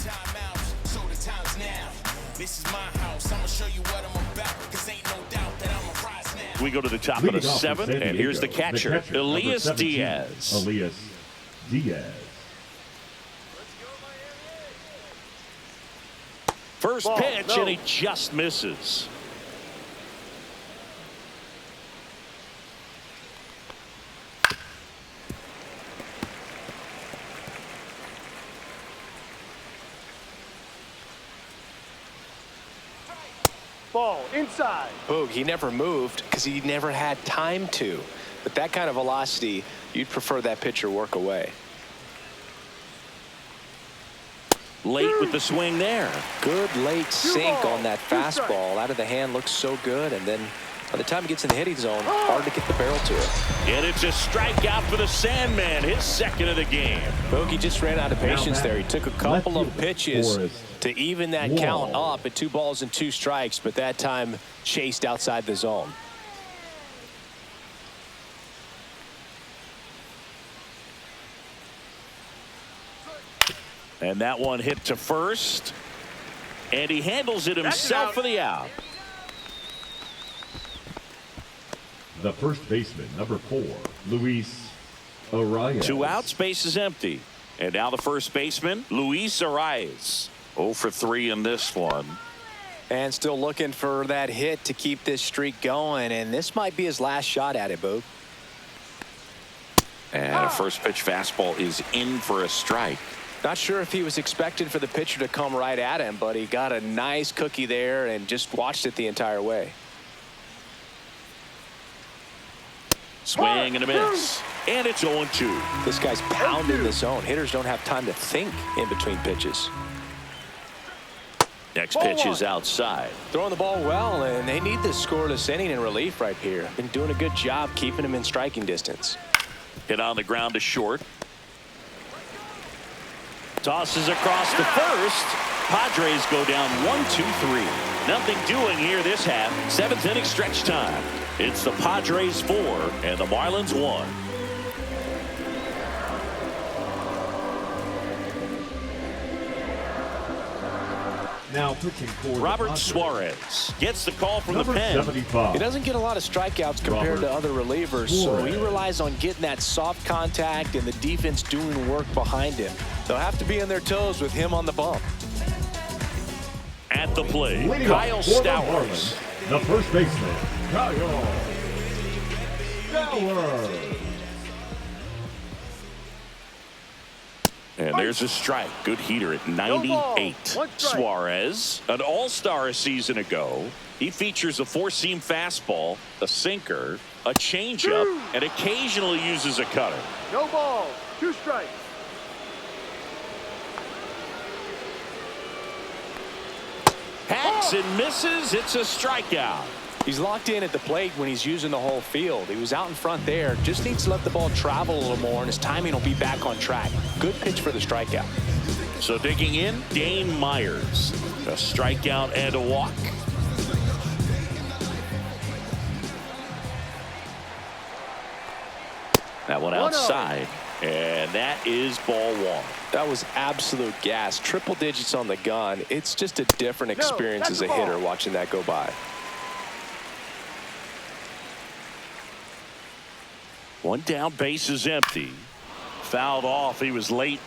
We go to the top of the 7th, and here's the catcher, Elias Diaz. Elias Diaz. First pitch, and he just misses. Ball inside. Boog, he never moved because he never had time to. But that kind of velocity, you'd prefer that pitcher work away. Late with the swing there. Good late sink on that fastball. Out of the hand, looks so good. And then by the time he gets in the hitting zone, hard to get the barrel to it. And it's a strikeout for the Sandman, his 2nd of the game. Boog, he just ran out of patience there. He took a couple of pitches to even that count up at 2 balls and 2 strikes, but that time chased outside the zone. And that one hit to first, and he handles it himself for the out. The first baseman, number 4, Luis Arias. 2 outs, base is empty. And now the first baseman, Luis Arias. 0 for 3 in this one. And still looking for that hit to keep this streak going, and this might be his last shot at it, Boog. And a first pitch fastball is in for a strike. Not sure if he was expecting for the pitcher to come right at him, but he got a nice cookie there and just watched it the entire way. Swing and a miss. And it's 0-2. This guy's pounding the zone. Hitters don't have time to think in between pitches. Next pitch is outside. Throwing the ball well, and they need this scoreless inning in relief right here. Been doing a good job keeping him in striking distance. Hit on the ground to short. Tosses across to first. Padres go down 1-2-3. Nothing doing here this half. 7th inning stretch time. It's the Padres 4 and the Marlins 1. Now pitching for Robert Suarez gets the call from the pen. 75. He doesn't get a lot of strikeouts compared to other relievers, so he relies on getting that soft contact and the defense doing work behind him. They'll have to be on their toes with him on the bump. At the plate, Leading Kyle off for the Stowers. Marlins, the first baseman, Kyle Stowers. And there's a strike. Good heater at 98. Suarez, an all-star a season ago. He features a four-seam fastball, a sinker, a changeup, and occasionally uses a cutter. No ball. 2 strikes. Hacks and misses. It's a strikeout. He's locked in at the plate when he's using the whole field. He was out in front there. Just needs to let the ball travel a little more, and his timing will be back on track. Good pitch for the strikeout. So digging in, Dane Myers. A strikeout and a walk. That one outside. And that is ball 1. That was absolute gas. Triple digits on the gun. It's just a different experience as a hitter watching that go by. One down, base is empty. Fouled off. He was late.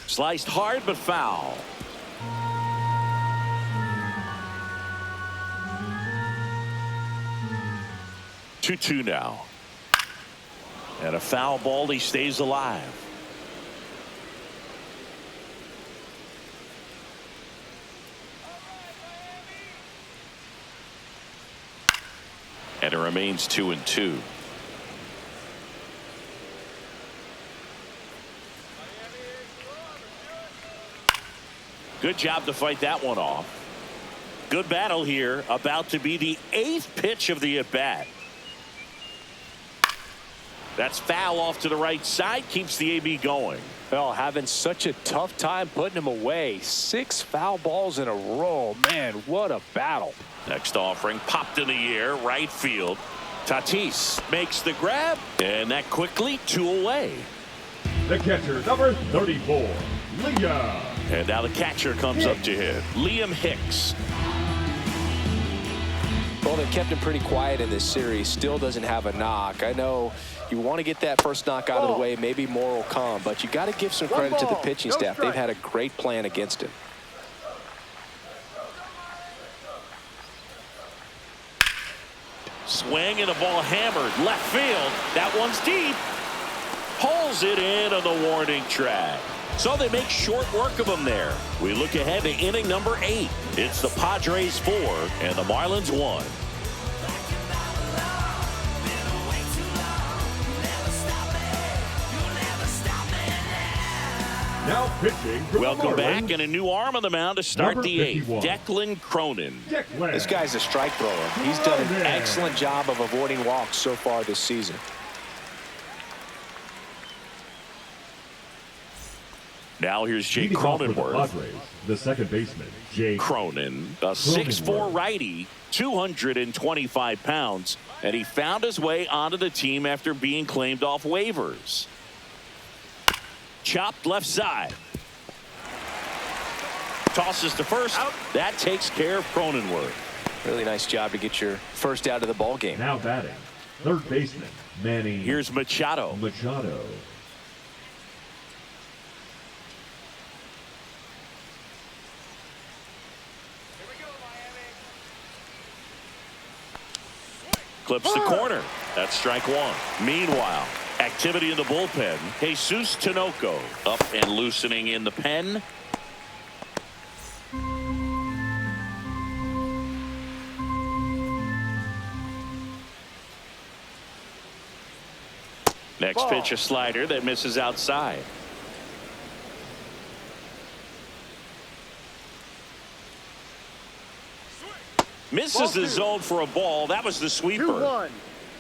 Sliced hard, but foul. Two now. And a foul ball. He stays alive. And it remains 2-2. Good job to fight that one off. Good battle here. About to be the 8th pitch of the at-bat. That's foul off to the right side. Keeps the AB going. Well, having such a tough time putting him away. 6 foul balls in a row. Man, what a battle. Next offering popped in the air, right field. Tatis makes the grab, and that quickly 2 away. The catcher, number 34, Liam. And now the catcher comes up to hit. Liam Hicks. Well, they've kept him pretty quiet in this series. Still doesn't have a knock. I know you want to get that first knock out of the way. Maybe more will come, but you got to give some credit to the pitching staff. They've had a great plan against him. Swing and a ball hammered left field. That one's deep. Pulls it in on the warning track. So they make short work of him there. We look ahead to inning number 8. It's the Padres 4 and the Marlins 1. Now pitching for Welcome the back, Marlins, and a new arm on the mound to start number the 8th. 51. Declan Cronin. Declan. This guy's a strike thrower. He's done an excellent job of avoiding walks so far this season. Now here's Jake Leading off for Cronenworth. the Padres, the second baseman, Jake Cronin, a 6'4" righty, 225 pounds, and he found his way onto the team after being claimed off waivers. Chopped left side. Tosses to first. Out. That takes care of Cronenworth. Really nice job to get your first out of the ball game. Now batting, third baseman, Manny Here's Machado. Machado. Clips the corner. That's strike 1. Meanwhile, activity in the bullpen. Jesus Tinoco up and loosening in the pen. Next pitch, a slider that misses outside. Misses the zone for a ball. That was the sweeper. 2-1.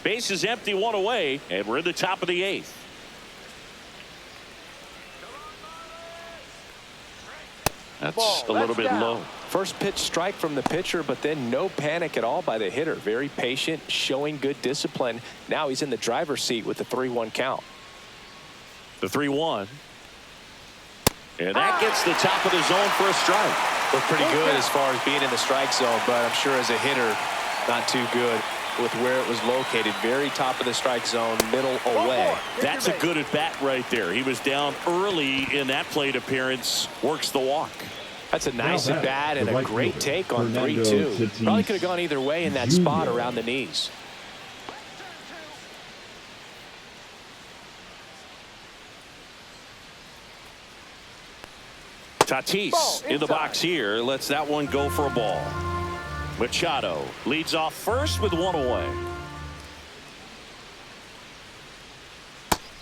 Base is empty, one away, and we're in the top of the 8th. That's a little bit low. First pitch strike from the pitcher, but then no panic at all by the hitter. Very patient, showing good discipline. Now he's in the driver's seat with the 3-1 count. The 3-1. And that gets the top of the zone for a strike. Looked pretty good as far as being in the strike zone, but I'm sure as a hitter, not too good with where it was located. Very top of the strike zone, middle away. That's a good at bat right there. He was down early in that plate appearance. Works the walk. That's a nice at bat and a great take on 3-2. Tatis Probably could have gone either way in that spot around the knees. Tatis in the box here. Lets that one go for a ball. Machado leads off first with one away.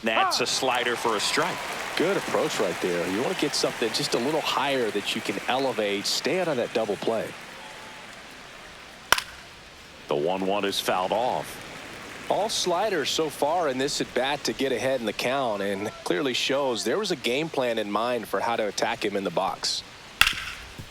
That's a slider for a strike. Good approach right there. You want to get something just a little higher that you can elevate. Stay out of that double play. The 1-1 is fouled off. All sliders so far in this at bat to get ahead in the count, and clearly shows there was a game plan in mind for how to attack him in the box.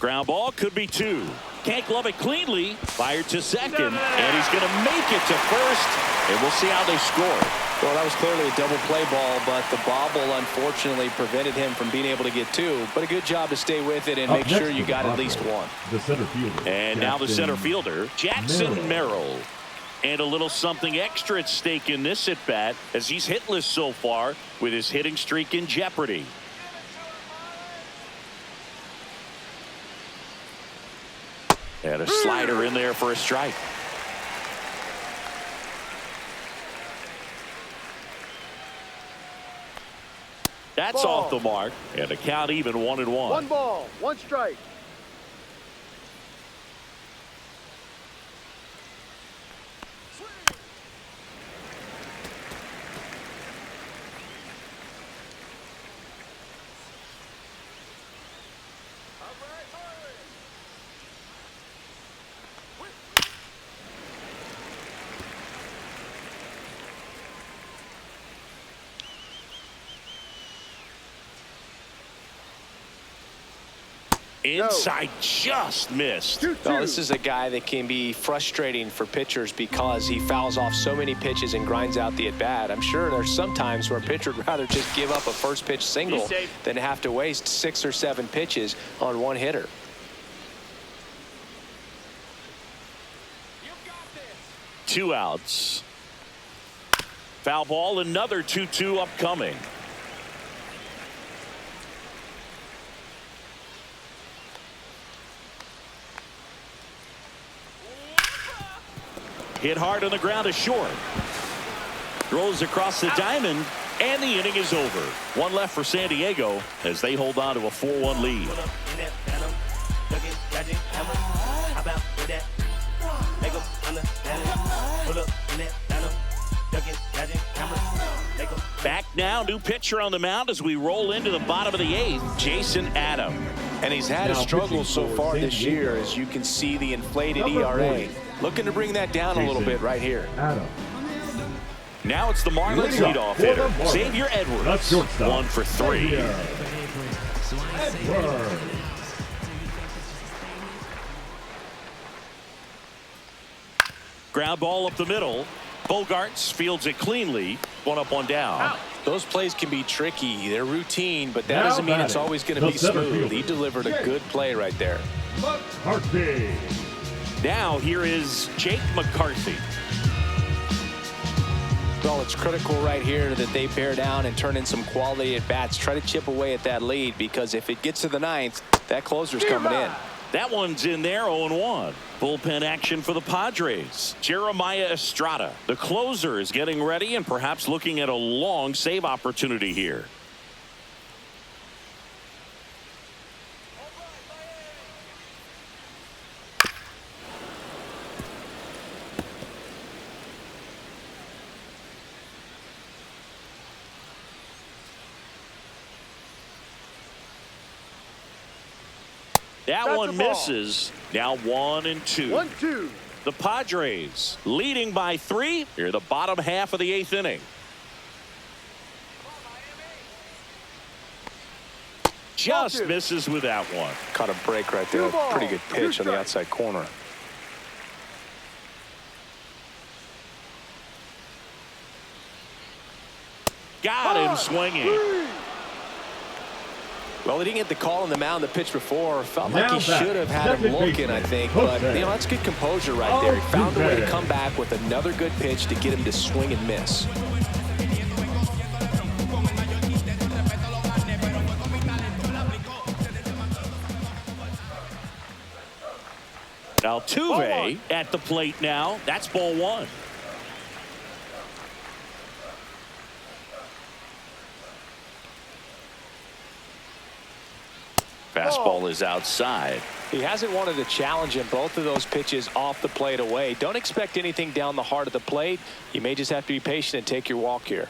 Ground ball, could be 2. Can't glove it cleanly. Fired to second, and he's going to make it to first, and we'll see how they score. Well, that was clearly a double play ball, but the bobble unfortunately prevented him from being able to get 2. But a good job to stay with it and make sure you got at least 1. The center fielder. And now the center fielder, Jackson Merrill. And a little something extra at stake in this at bat, as he's hitless so far with his hitting streak in jeopardy. And a slider in there for a strike. That's off the mark, and the count even 1-1. 1 ball, 1 strike. Inside, just missed. 2-2. Well, this is a guy that can be frustrating for pitchers because he fouls off so many pitches and grinds out the at-bat. I'm sure there's some times where a pitcher would rather just give up a first pitch single than have to waste 6 or 7 pitches on one hitter. Two outs. Foul ball, another 2-2 upcoming. Hit hard on the ground is short. Throws across the diamond, and the inning is over. One left for San Diego as they hold on to a 4-1 lead. Back now, new pitcher on the mound as we roll into the bottom of the 8th, Jason Adam. And he's had a struggle so far this year, as you can see the inflated ERA. Looking to bring that down a little bit right here. Now it's the Marlins leadoff hitter, Xavier Edwards. 1 for 3. Ground ball up the middle. Bogarts fields it cleanly. 1 up, 1 down. Those plays can be tricky. They're routine, but that doesn't mean it's always going to be smooth. He delivered a good play right there. McCarthy. Now here is Jake McCarthy. Well, it's critical right here that they bear down and turn in some quality at bats. Try to chip away at that lead, because if it gets to the 9th, that closer's coming in. That one's in there, 0-1. Bullpen action for the Padres. Jeremiah Estrada, the closer, is getting ready and perhaps looking at a long save opportunity here. That That's one a ball. misses. Now 1-2. 1-2. The Padres leading by 3 here, the bottom half of the 8th inning. Just misses with that one. Caught a break right there. Pretty good pitch on the outside corner. Got him swinging. Well, he didn't get the call on the mound the pitch before. Felt like Now he should have had him looking, I think. But, you know, that's good composure right there. He found a way to come back with another good pitch to get him to swing and miss. Altuve at the plate now. That's ball 1. Fastball is outside. He hasn't wanted to challenge him. Both of those pitches off the plate away. Don't expect anything down the heart of the plate. You may just have to be patient and take your walk here.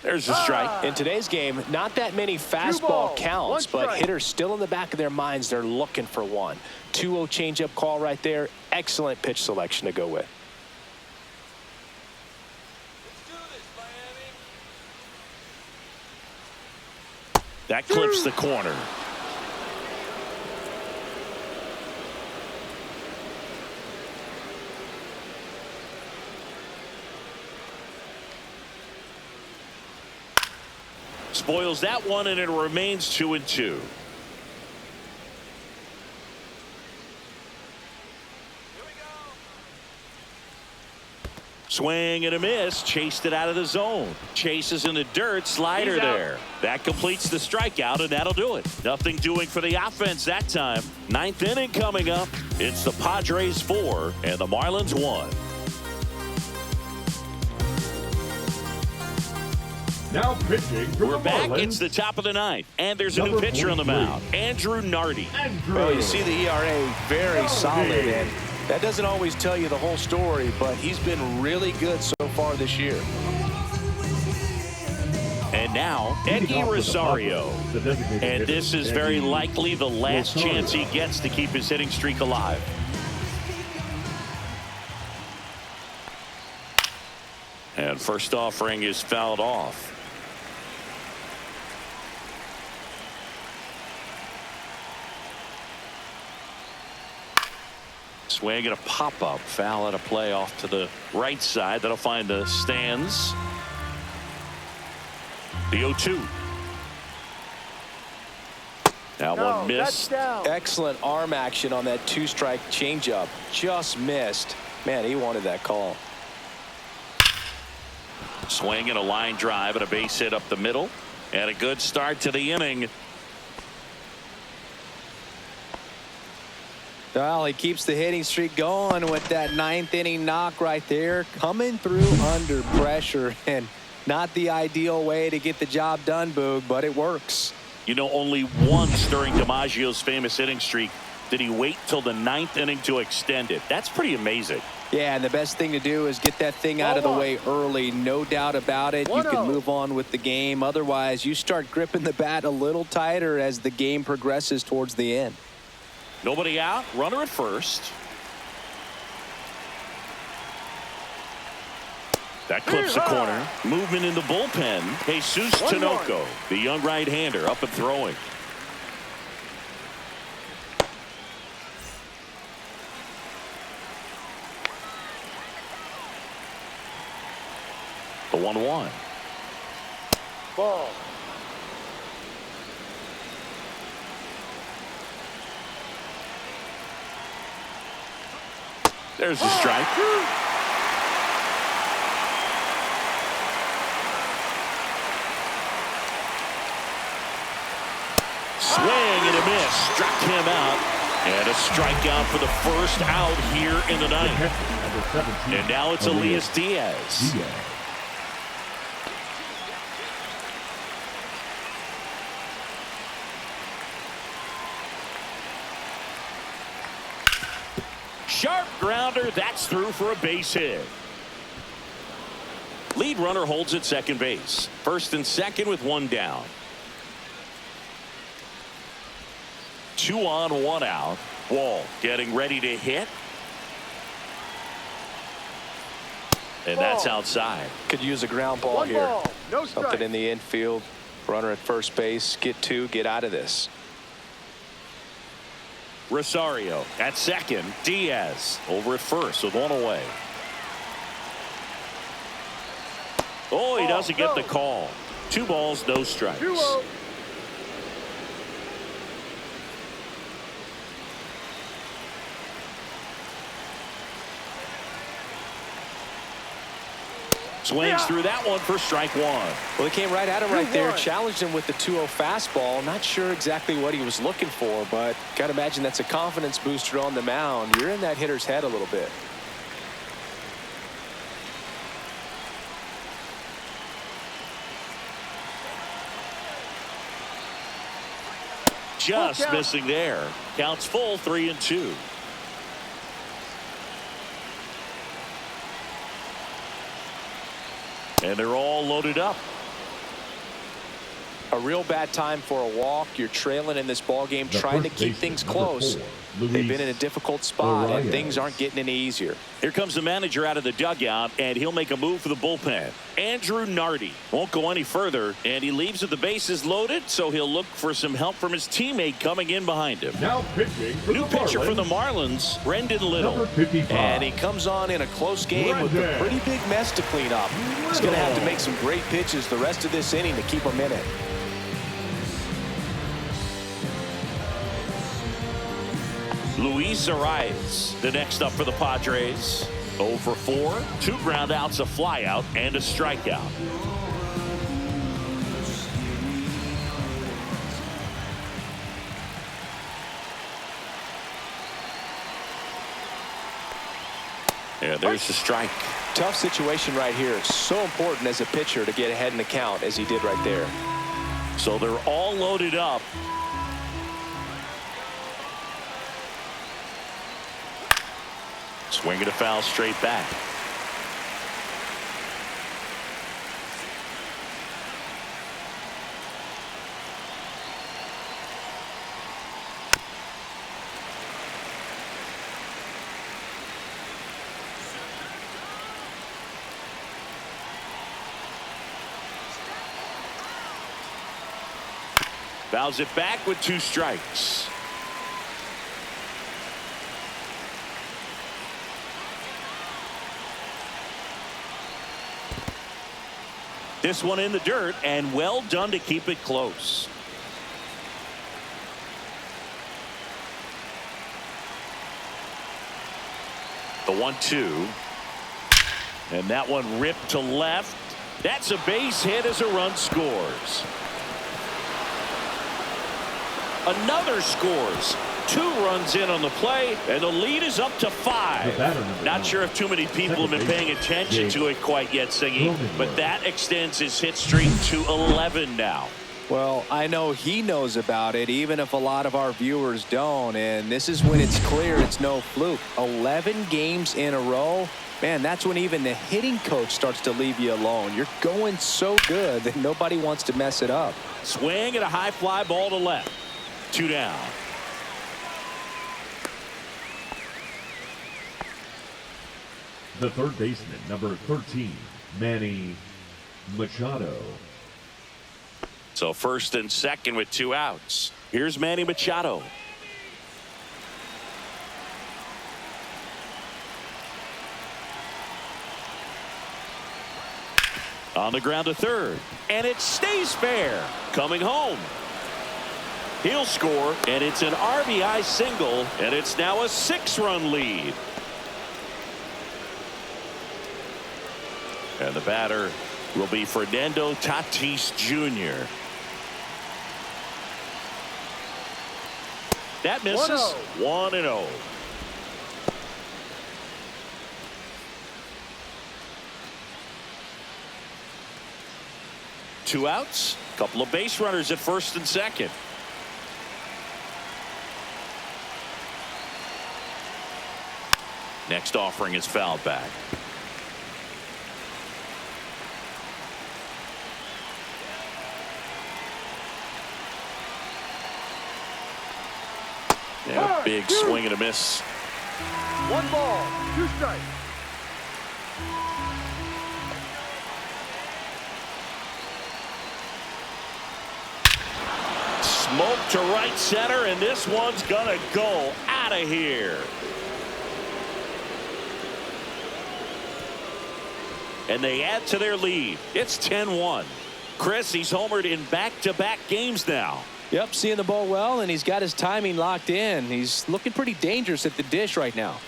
There's a strike. In today's game, not that many fastball counts, but hitters still in the back of their minds, they're looking for one. 2-0 changeup call right there. Excellent pitch selection to go with. That clips the corner. Spoils that one, and it remains 2-2. Swing and a miss. Chased it out of the zone. Chases in the dirt. Slider there. That completes the strikeout, and that'll do it. Nothing doing for the offense that time. 9th inning coming up. It's the Padres 4 and the Marlins 1. Now pitching for We're the back. Marlins. It's the top of the 9th, and there's a new pitcher on the mound, Andrew Nardi. Well, you see the ERA very solid, and that doesn't always tell you the whole story, but he's been really good so far this year. And now, Eddie Rosario. And this is very likely the last chance he gets to keep his hitting streak alive. And first offering is fouled off. Swing and a pop-up. Foul at a play off to the right side. That'll find the stands. The 0-2. That one missed. Excellent arm action on that 2-strike changeup. Just missed. Man, he wanted that call. Swing and a line drive and a base hit up the middle. And a good start to the inning. Well, he keeps the hitting streak going with that 9th inning knock right there. Coming through under pressure, and not the ideal way to get the job done, Boog, but it works. You know, only once during DiMaggio's famous hitting streak did he wait till the 9th inning to extend it. That's pretty amazing. Yeah, and the best thing to do is get that thing out of the way early. No doubt about it. You can move on with the game. Otherwise, you start gripping the bat a little tighter as the game progresses towards the end. Nobody out. Runner at first. That clips the corner. Movement in the bullpen. Jesus Tinoco, the young right-hander, up and throwing. The 1-1. Ball. There's the strike. Swing and a miss. Struck him out. And a strikeout for the first out here in the 9th. And now it's Elias Diaz. Sharp grounder. That's through for a base hit. Lead runner holds at second base. First and second with one down. 2 on, 1 out. Wall getting ready to hit. And that's outside. Could use a ground ball One here. ball, no strike. Something in the infield. Runner at first base. Get 2. Get out of this. Rosario at second. Diaz over at first with 1 away. Oh, he doesn't get the call. 2 balls, no strikes. 2-0. Swings through that one for strike 1. Well, they came right at him right there. 2-1. Challenged him with the 2-0 fastball. Not sure exactly what he was looking for, but got to imagine that's a confidence booster on the mound. You're in that hitter's head a little bit. Just missing there. Counts full, 3-2. And they're all loaded up. A real bad time for a walk. You're trailing in this ball game, trying to keep things close. They've been in a difficult spot, and things aren't getting any easier. Here comes the manager out of the dugout, and he'll make a move for the bullpen. Andrew Nardi won't go any further, and he leaves with the bases loaded, so he'll look for some help from his teammate coming in behind him. Now pitching for New the pitcher Marlins, for the Marlins, Brendan Little. number 55. And he comes on in a close game with a pretty big mess to clean up. He's going to have to make some great pitches the rest of this inning to keep him in it. Luis Arias, the next up for the Padres. 0 for 4, 2 ground outs, a fly out, and a strikeout. Yeah, there's the strike. Tough situation right here. It's so important as a pitcher to get ahead in the count as he did right there. So they're all loaded up. Swing and a foul straight back. Fouls it back with 2 strikes. This one in the dirt, and well done to keep it close. The 1-2. And that one ripped to left. That's a base hit as a run scores. Another scores. 2 runs in on the play, and the lead is up to 5. Not sure if too many people have been paying attention to it quite yet, Singy, but that extends his hit streak to 11 now. Well, I know he knows about it, even if a lot of our viewers don't, and this is when it's clear it's no fluke. 11 games in a row. Man, that's when even the hitting coach starts to leave you alone. You're going so good that nobody wants to mess it up. Swing and a high fly ball to left. 2 down. The third baseman, number 13, Manny Machado. So first and second with 2 outs. Here's Manny Machado. On the ground to third, and it stays fair. Coming home. He'll score, and it's an RBI single, and it's now a 6-run lead. And the batter will be Fernando Tatis Jr. That misses. 1-0. Two outs, couple of base runners at first and second. Next offering is fouled back. Yeah, big swing and a miss. 1 ball, 2 strikes. Smoke to right center, and this one's gonna go out of here. And they add to their lead. It's 10-1. Chris, he's homered in back-to-back games now. Yep, seeing the ball well, and he's got his timing locked in. He's looking pretty dangerous at the dish right now.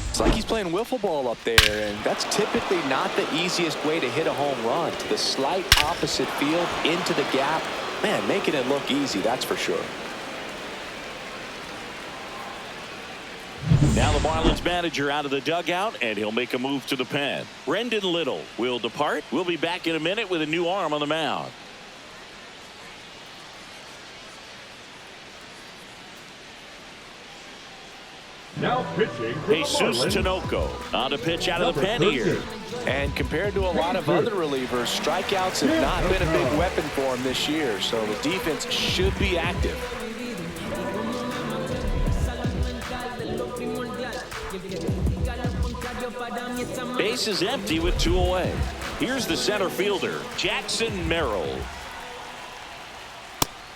It's like he's playing wiffle ball up there, and that's typically not the easiest way to hit a home run. To the slight opposite field, into the gap. Man, making it look easy, that's for sure. Now the Marlins manager out of the dugout, and he'll make a move to the pen. Brendan Little will depart. We'll be back in a minute with a new arm on the mound. Now pitching for Jesus the Marlins. Tinoco on the pitch out of the pen here. And compared to a lot of other relievers, strikeouts have not been a big weapon for him this year, so the defense should be active. Base is empty with 2 away. Here's the center fielder, Jackson Merrill.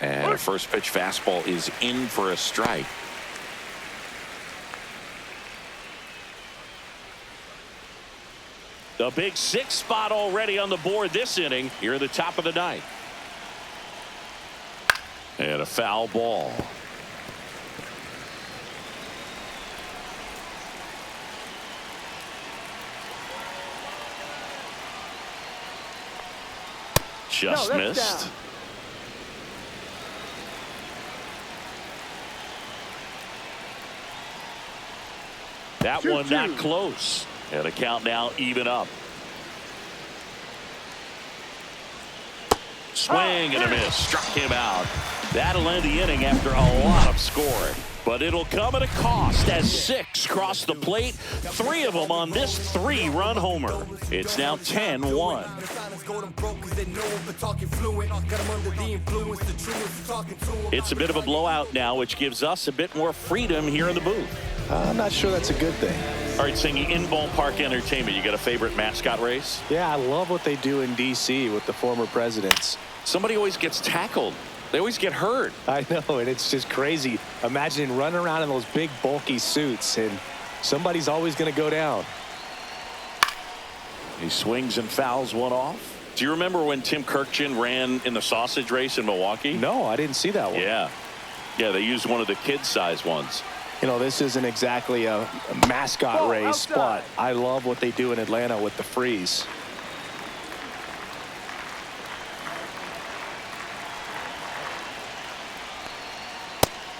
And a first pitch fastball is in for a strike. The big 6th spot already on the board this inning here at the top of the 9th. And a foul ball. Just missed. Down. That one not close. And the count now even up. Swing and a miss. Struck him out. That'll end the inning after a lot of scoring. But it'll come at a cost as 6 cross the plate. 3 of them on this 3-run homer. It's now 10-1. It's a bit of a blowout now, which gives us a bit more freedom here in the booth. I'm not sure that's a good thing. All right, Singy, in ballpark entertainment, you got a favorite mascot race? Yeah, I love what they do in D.C. with the former presidents. Somebody always gets tackled. They always get hurt. I know, and it's just crazy. Imagining running around in those big, bulky suits, and somebody's always going to go down. He swings and fouls one off. Do you remember when Tim Kirkjian ran in the sausage race in Milwaukee? No, I didn't see that one. Yeah, they used one of the kid-size ones. You know, this isn't exactly a mascot race, but I love what they do in Atlanta with the freeze.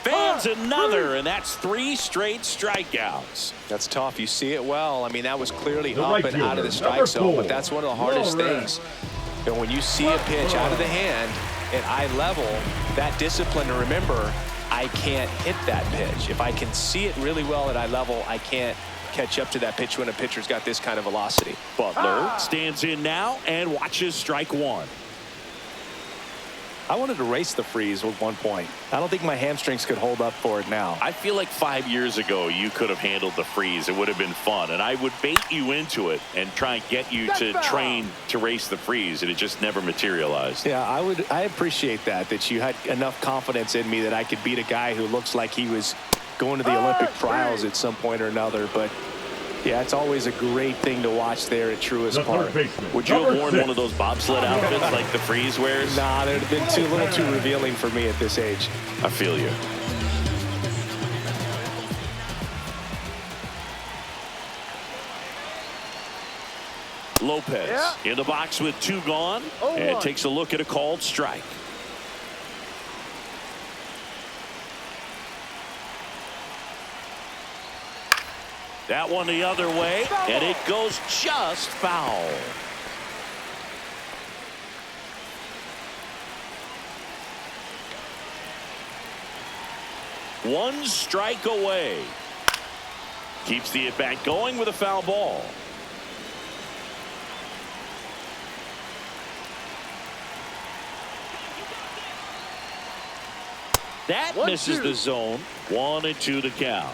Fans another, and that's 3 straight strikeouts. That's tough. You see it well. I mean, that was clearly The up right and out of the fielder, strike zone, number but that's one of the hardest things. And when you see a pitch out of the hand at eye level, that discipline to remember, I can't hit that pitch. If I can see it really well at eye level, I can't catch up to that pitch when a pitcher's got this kind of velocity. Butler stands in now and watches strike 1. I wanted to race the freeze at one point. I don't think my hamstrings could hold up for it now. I feel like 5 years ago you could have handled the freeze. It would have been fun, and I would bait you into it and try and get you to train to race the freeze, and it just never materialized. Yeah, I appreciate that you had enough confidence in me that I could beat a guy who looks like he was going to the Olympic trials at some point or another. But yeah, it's always a great thing to watch there at Truist Park. Would you have worn one of those bobsled outfits like the freeze wears? Nah, they'd have been a little too revealing for me at this age. I feel you. Lopez in the box with 2 gone, and takes a look at a called strike. That one the other way, and it goes just foul. One strike away. Keeps the at-bat going with a foul ball. That misses the zone. 1-2 to count.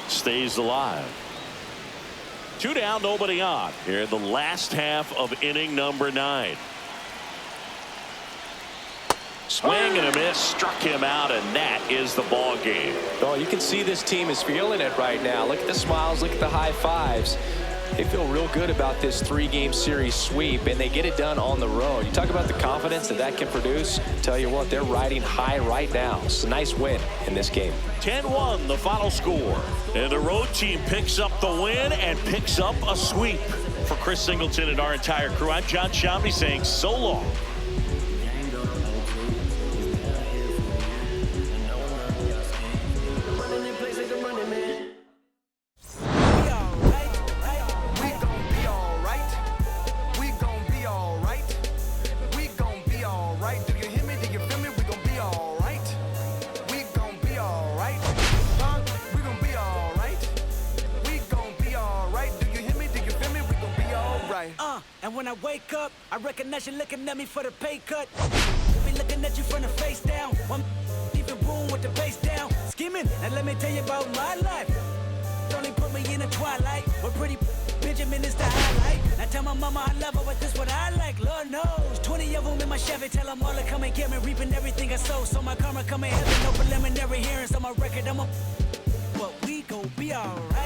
Stays alive. 2 down, nobody on. Here in the last half of inning number 9. Swing and a miss, struck him out, and that is the ball game. Oh, you can see this team is feeling it right now. Look at the smiles, look at the high fives. They feel real good about this 3-game series sweep, and they get it done on the road. You talk about the confidence that can produce. Tell you what, they're riding high right now. It's a nice win in this game. 10-1 the final score, and the road team picks up the win and picks up a sweep. For Chris Singleton and our entire crew, I'm John Shambi saying so long. And when I wake up, I recognize you looking at me for the pay cut. Be looking at you from the face down. One even room with the bass down. Skimming, now let me tell you about my life. Only put me in the twilight. Where pretty Benjamin is the highlight. Now tell my mama I love her, but this what I like. Lord knows. 20 of them in my Chevy. Tell them all to come and get me. Reaping everything I sow. So my karma come in heaven. No preliminary hearings on my record. But we gon' be alright.